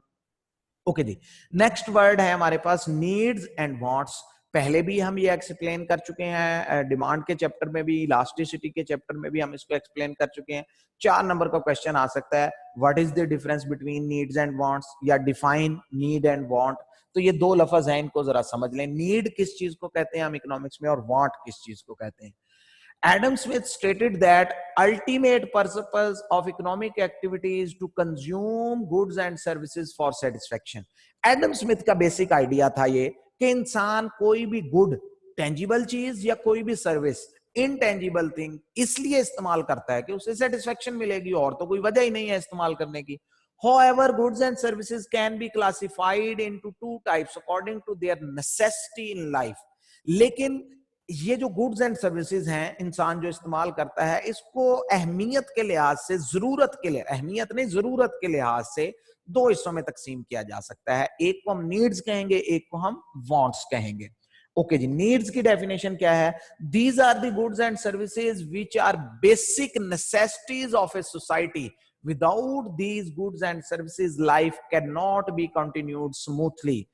ओके जी, नेक्स्ट वर्ड है हमारे पास नीड्स एंड वांट्स। पहले भी हम ये एक्सप्लेन कर चुके हैं, डिमांड के चैप्टर में भी, इलास्टिसिटी के चैप्टर में भी हम इसको एक्सप्लेन कर चुके हैं। 4 नंबर का क्वेश्चन आ सकता है, what is the difference between needs and wants, या डिफाइन नीड एंड वांट। तो ये 2 लफ्ज हैं, इनको जरा समझ लें। नीड किस चीज को कहते हैं हम इकोनॉमिक्स में, और वांट किस चीज को कहते हैं। Adam Smith stated that ultimate purpose of economic activity is to consume goods and services for satisfaction. Adam Smith का बेसिक आइडिया था ये कि इंसान कोई भी गुड, टेंजिबल चीज या कोई भी सर्विस, इनटेंजिबल थिंग इसलिए इस्तेमाल करता है कि उसे सेटिस्फेक्शन मिलेगी, और तो कोई वजह ही नहीं है इस्तेमाल करने की। However, goods and services can be classified into 2 types according to their necessity in life. लेकिन ये जो गुड्स एंड सर्विसेज हैं इंसान जो इस्तेमाल करता है, इसको अहमियत के लिहाज से, जरूरत के लिए, अहमियत नहीं जरूरत के लिहाज से 2 हिस्सों में तकसीम किया जा सकता है। एक को हम नीड्स कहेंगे, एक को हम वांट्स कहेंगे। ओके जी, नीड्स की डेफिनेशन क्या है? These are the goods and services which are basic necessities of a society. Without these goods and services life can not be continued smoothly.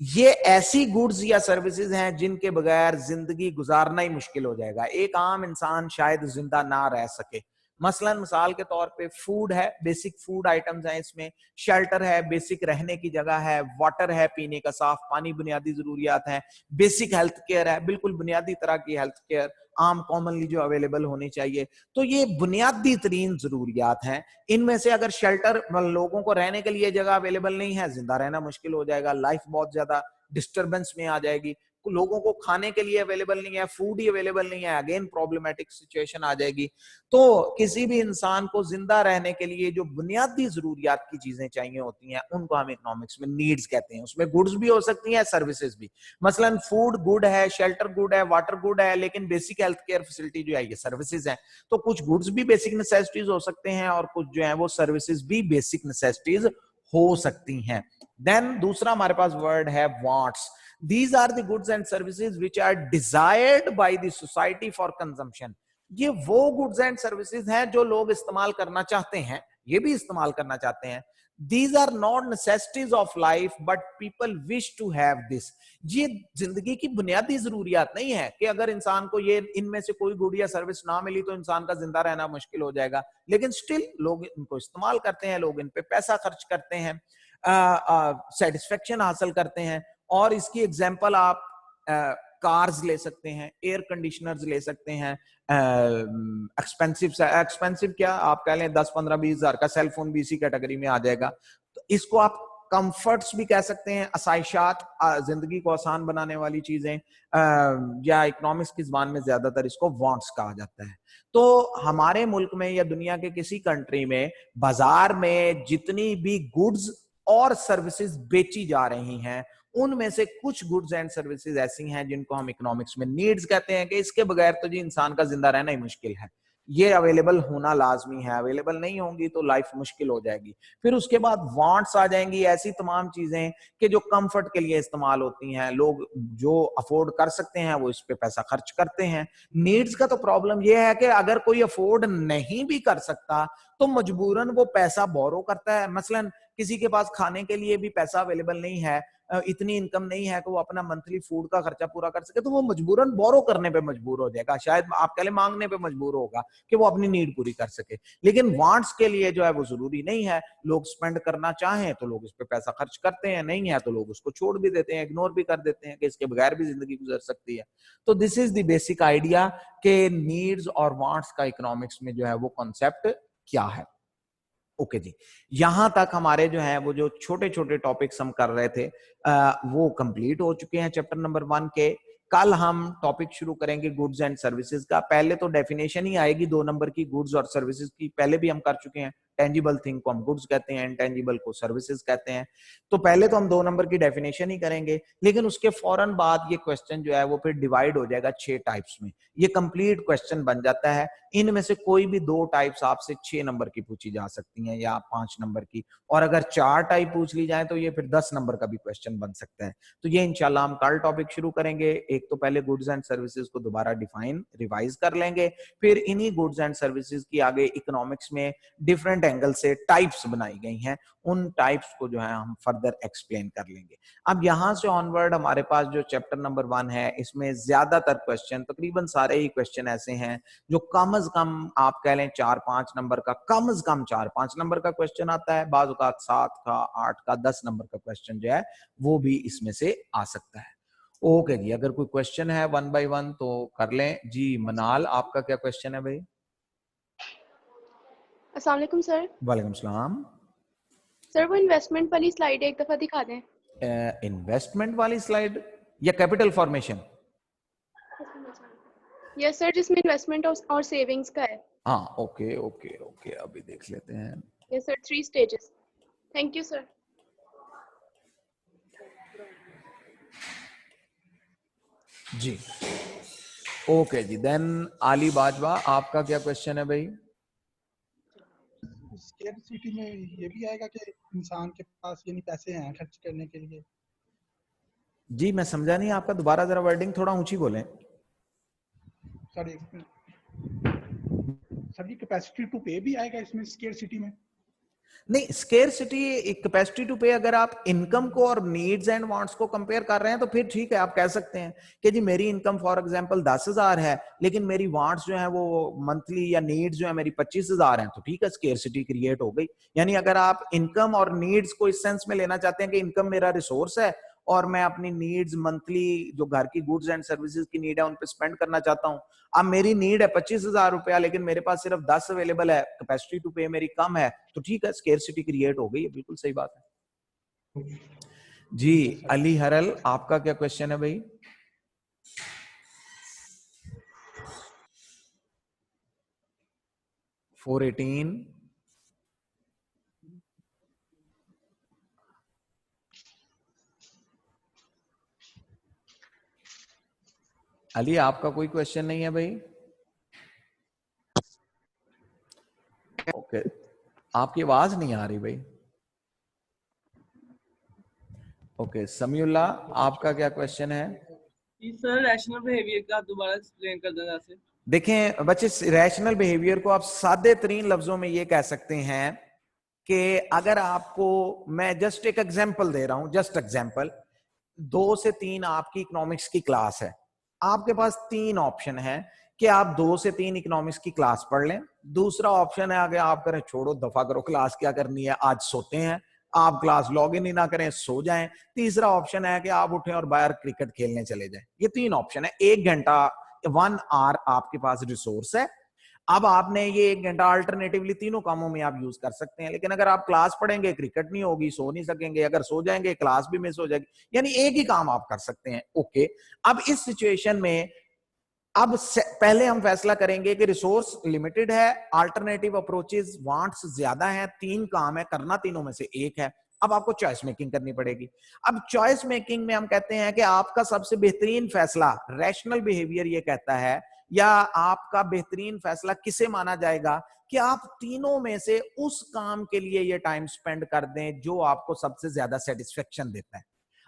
ये ऐसी गुड्स या सर्विसेज हैं जिनके बगैर जिंदगी गुजारना ही मुश्किल हो जाएगा। एक आम इंसान शायद जिंदा ना रह सके। मसलन मिसाल के तौर पे फूड है, बेसिक फूड आइटम्स हैं इसमें, शेल्टर है, बेसिक रहने की जगह है, वाटर है, पीने का साफ पानी, बुनियादी जरूरियात हैं, बेसिक हेल्थ केयर है, बिल्कुल बुनियादी तरह की हेल्थ केयर आम कॉमनली जो अवेलेबल होनी चाहिए। तो ये बुनियादी तरीन जरूरियात हैं। इनमें से अगर शेल्टर, लोगों को रहने के लिए जगह अवेलेबल नहीं है, जिंदा रहना मुश्किल हो जाएगा, लाइफ बहुत ज्यादा डिस्टर्बेंस में आ जाएगी। लोगों को खाने के लिए अवेलेबल नहीं है, फूड ही अवेलेबल नहीं है, अगेन प्रॉब्लमेटिक सिचुएशन आ जाएगी। तो किसी भी इंसान को जिंदा रहने के लिए जो बुनियादी जरूरियात की चीजें चाहिए होती हैं, उनको हम इकोनॉमिक्स में नीड्स कहते हैं। उसमें गुड्स भी हो सकती हैं, सर्विसेज भी। मसलन फूड गुड है, शेल्टर गुड है, वाटर गुड है, लेकिन बेसिक हेल्थ केयर फैसिलिटी जो है ये सर्विसेज है। तो कुछ गुड्स भी बेसिक नेसेसिटीज हो सकते हैं और कुछ जो है वो सर्विसेज भी बेसिक नेसेसिटीज हो सकती हैं। देन दूसरा हमारे पास वर्ड है wants. These are the goods and services which are desired by the society for consumption. ये वो goods and services हैं जो लोग इस्तेमाल करना चाहते हैं, ये भी इस्तेमाल करना चाहते हैं। These are not necessities of life, but people wish to have this. ये जिंदगी की बुनियादी जरूरियात नहीं है कि अगर इंसान को ये इनमें से कोई गुड या सर्विस ना मिली तो इंसान का जिंदा रहना मुश्किल हो जाएगा, लेकिन स्टिल लोग इनको इस्तेमाल करते हैं, लोग इन पे पैसा खर्च करते हैं, सेटिस्फेक्शन हासिल करते हैं। और इसकी एग्जाम्पल आप कार्स ले सकते हैं, एयर कंडीशनर्स ले सकते हैं, एक्सपेंसिव क्या आप कह लें 10, 15, 20 हजार का सेल फोन भी इसी कैटेगरी में आ जाएगा। तो इसको आप कंफर्ट्स भी कह सकते हैं, आसाइशात, जिंदगी को आसान बनाने वाली चीजें, या इकोनॉमिक्स की जुबान में ज्यादातर इसको वांट्स कहा जाता है। तो हमारे मुल्क में या दुनिया के किसी कंट्री में बाजार में जितनी भी गुड्स और सर्विसेज बेची जा रही हैं, उनमें से कुछ गुड्स एंड सर्विसेज ऐसी हैं जिनको हम इकोनॉमिक्स में नीड्स कहते हैं, कि इसके बगैर तो जी इंसान का जिंदा रहना ही मुश्किल है, ये अवेलेबल होना लाजमी है, अवेलेबल नहीं होंगी तो लाइफ मुश्किल हो जाएगी। फिर उसके बाद वांट्स आ जाएंगी, ऐसी तमाम चीजें कि जो कंफर्ट के लिए इस्तेमाल होती हैं, लोग जो अफोर्ड कर सकते हैं वो इस पे पैसा खर्च करते हैं। नीड्स का तो प्रॉब्लम यह है कि अगर कोई अफोर्ड नहीं भी कर सकता तो मजबूरन वो पैसा बोरो करता है। मसलन किसी के पास खाने के लिए भी पैसा अवेलेबल नहीं है, इतनी इनकम नहीं है कि वो अपना मंथली फूड का खर्चा पूरा कर सके, तो वो मजबूरन बोरो करने पे मजबूर हो जाएगा, शायद आप कह लें मांगने पे मजबूर होगा कि वो अपनी नीड पूरी कर सके। लेकिन वांट्स के लिए जो है वो जरूरी नहीं है, लोग स्पेंड करना चाहें तो लोग इस पे पैसा खर्च करते हैं, नहीं है तो लोग उसको छोड़ भी देते हैं, इग्नोर भी कर देते हैं कि इसके बगैर भी जिंदगी गुजर सकती है। तो this is the basic idea कि नीड्स और वांट्स का इकोनॉमिक्स में जो है वो कॉन्सेप्ट क्या है। ओके जी, यहां तक हमारे जो है वो जो छोटे छोटे टॉपिक्स हम कर रहे थे वो कंप्लीट हो चुके हैं चैप्टर नंबर 1 के। कल हम टॉपिक शुरू करेंगे गुड्स एंड सर्विसेज का। पहले तो डेफिनेशन ही आएगी 2 नंबर की गुड्स और सर्विसेज की, पहले भी हम कर चुके हैं। टेंजिबल थिंग को हम गुड्स कहते हैं, इनटेंजिबल को सर्विसेज कहते हैं। तो पहले तो हम 2 नंबर की डेफिनेशन ही करेंगे, लेकिन उसके फौरन बाद ये क्वेश्चन जो है वो फिर डिवाइड हो जाएगा 6 टाइप्स में। ये कंप्लीट क्वेश्चन बन जाता है। इनमें से कोई भी 2 टाइप्स आपसे 6 नंबर की पूछी जा सकती हैं या 5 नंबर की, और अगर 4 टाइप पूछ ली जाए तो ये फिर 10 नंबर का भी क्वेश्चन बन सकता है। तो ये इंशाल्लाह हम कल टॉपिक शुरू करेंगे। एक तो पहले गुड्स एंड सर्विसेज को दोबारा डिफाइन रिवाइज कर लेंगे, फिर इन्हीं गुड्स एंड सर्विसेज की आगे इकोनॉमिक्स में डिफरेंट एंगल से टाइप्स बनाई गई हैं, उन टाइप्स को जो है हम फर्दर एक्सप्लेन कर लेंगे। अब यहां से ऑनवर्ड हमारे पास जो चैप्टर नंबर 1 है, इसमें ज्यादातर क्वेश्चन, तकरीबन सारे ही क्वेश्चन ऐसे हैं जो कम से कम आप कह लें 4-5 नंबर का, कम से कम 4-5 नंबर का क्वेश्चन आता है। बाज़ औक़ात 7 का, 8 का, 10 नंबर का क्वेश्चन जो है वो भी इसमें से आ सकता है। ओके जी, अगर कोई क्वेश्चन है 1 बाय 1 तो कर लें जी। मनाल, आपका क्या क्वेश्चन है भाई? अस्सलाम वालेकुम सर। वालेकुम सलाम। सर वो इन्वेस्टमेंट वाली स्लाइड एक दफा दिखा दें। इन्वेस्टमेंट वाली स्लाइड या कैपिटल फॉर्मेशन? यस सर, जिसमें इन्वेस्टमेंट और सेविंग्स का है। हाँ, ओके ओके ओके, अभी देख लेते हैं। Yes sir, 3 stages. Thank you sir. जी ओके जी। देन आली बाजवा, आपका क्या क्वेश्चन है भाई? स्केर्सिटी में ये भी आएगा कि इंसान के पास यानी पैसे हैं खर्च करने के लिए? जी मैं समझा नहीं आपका, दोबारा जरा वर्डिंग थोड़ा ऊंची बोलें। सॉरी सर, ये कैपेसिटी टू पे भी आएगा इसमें स्केर्सिटी में? नहीं, स्केर्सिटी कैपेसिटी टू पे अगर आप इनकम को और नीड्स एंड वांट्स को कंपेयर कर रहे हैं तो फिर ठीक है, आप कह सकते हैं कि जी मेरी इनकम फॉर एग्जांपल 10,000 है, लेकिन मेरी वांट्स जो है वो मंथली या नीड्स जो है मेरी 25,000 है, तो ठीक है, स्केर्सिटी क्रिएट हो गई। यानी अगर आप इनकम और नीड्स को इस सेंस में लेना चाहते हैं कि इनकम मेरा रिसोर्स है और मैं अपनी नीड्स मंथली जो घर की गुड्स एंड सर्विसेज की नीड है उन पे स्पेंड करना चाहता हूं। अब मेरी नीड है 25,000 रुपया, लेकिन मेरे पास सिर्फ 10 अवेलेबल है, कैपेसिटी टू पे मेरी कम है, तो ठीक है, स्केर्सिटी क्रिएट हो गई है, बिल्कुल सही बात है जी। अली हरल, आपका क्या क्वेश्चन है भाई? (418) अली, आपका कोई क्वेश्चन नहीं है भाई? ओके, आपकी आवाज नहीं आ रही भाई। ओके, समीउल्ला, आपका क्या क्वेश्चन है? सर रैशनल बिहेवियर का दोबारा एक्सप्लेन कर देना सर। देखें बच्चे, रैशनल बिहेवियर को आप सादे तरीन लफ्जों में ये कह सकते हैं कि अगर आपको, मैं जस्ट एक एग्जांपल दे रहा हूं, जस्ट एग्जांपल, 2 से 3 आपकी इकोनॉमिक्स की क्लास है, आपके पास 3 ऑप्शन है कि आप 2 से 3 इकोनॉमिक्स की क्लास पढ़ लें। दूसरा ऑप्शन है आगे आप करें छोड़ो दफा करो क्लास क्या करनी है, आज सोते हैं, आप क्लास लॉग इन ही ना करें, सो जाएं। तीसरा ऑप्शन है कि आप उठें और बाहर क्रिकेट खेलने चले जाएं। ये 3 ऑप्शन है। 1 घंटा 1 आवर आपके पास रिसोर्स है। अब आपने ये 1 घंटा अल्टरनेटिवली तीनों कामों में आप यूज कर सकते हैं। लेकिन अगर आप क्लास पढ़ेंगे, क्रिकेट नहीं होगी, सो नहीं सकेंगे, अगर सो जाएंगे क्लास भी मिस हो जाएगी, यानी एक ही काम आप कर सकते हैं। ओके, अब इस सिचुएशन में अब पहले हम फैसला करेंगे कि रिसोर्स लिमिटेड है, अल्टरनेटिव अप्रोचेस वांट्स ज्यादा है, 3 काम है, करना तीनों में से एक है। अब आपको चॉइस मेकिंग करनी पड़ेगी। अब चॉइस मेकिंग में हम कहते हैं कि आपका सबसे बेहतरीन फैसला, रैशनल बिहेवियर ये कहता है, या आपका बेहतरीन फैसला किसे माना जाएगा कि आप तीनों में से उस काम के लिए ये टाइम स्पेंड कर दें जो आपको सबसे ज्यादा सेटिस्फेक्शन देता है।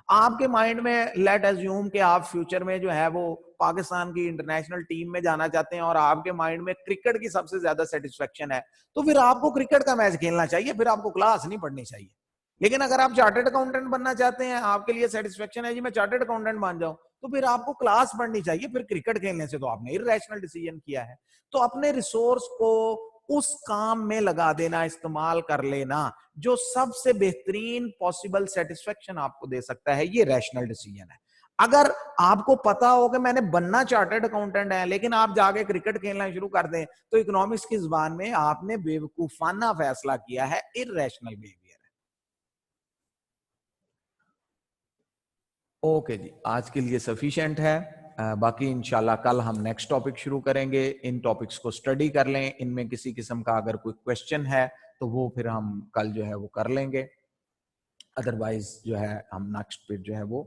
आपके माइंड में लेट अज्यूम कि आप फ्यूचर में जो है वो पाकिस्तान की इंटरनेशनल टीम में जाना चाहते हैं और आपके माइंड में क्रिकेट की सबसे ज्यादा सेटिस्फेक्शन है, तो फिर आपको क्रिकेट का मैच खेलना चाहिए, फिर आपको क्लास नहीं पढ़नी चाहिए। लेकिन अगर आप चार्टर्ड अकाउंटेंट बनना चाहते हैं, आपके लिए सेटिस्फेक्शन है जी मैं चार्टर्ड अकाउंटेंट बन जाऊं, तो फिर आपको क्लास पढ़नी चाहिए। फिर क्रिकेट खेलने से तो आपने इररेशनल डिसीजन किया है। तो अपने रिसोर्स को उस काम में लगा देना, इस्तेमाल कर लेना जो सबसे बेहतरीन पॉसिबल सेटिस्फेक्शन आपको दे सकता है, ये रैशनल डिसीजन है। अगर आपको पता हो कि मैंने बनना चार्टर्ड अकाउंटेंट है लेकिन आप जाके क्रिकेट खेलना शुरू कर दें, तो इकोनॉमिक्स की जुबान में आपने बेवकूफाना फैसला किया है, इररेशनल बिहेवियर है। ओके जी, आज के लिए सफिशिएंट है। बाकी इंशाल्लाह कल हम नेक्स्ट टॉपिक शुरू करेंगे। इन टॉपिक्स को स्टडी कर लें, इनमें किसी किस्म का अगर कोई क्वेश्चन है तो वो फिर हम कल जो है वो कर लेंगे, अदरवाइज जो है हम नेक्स्ट पे जो है वो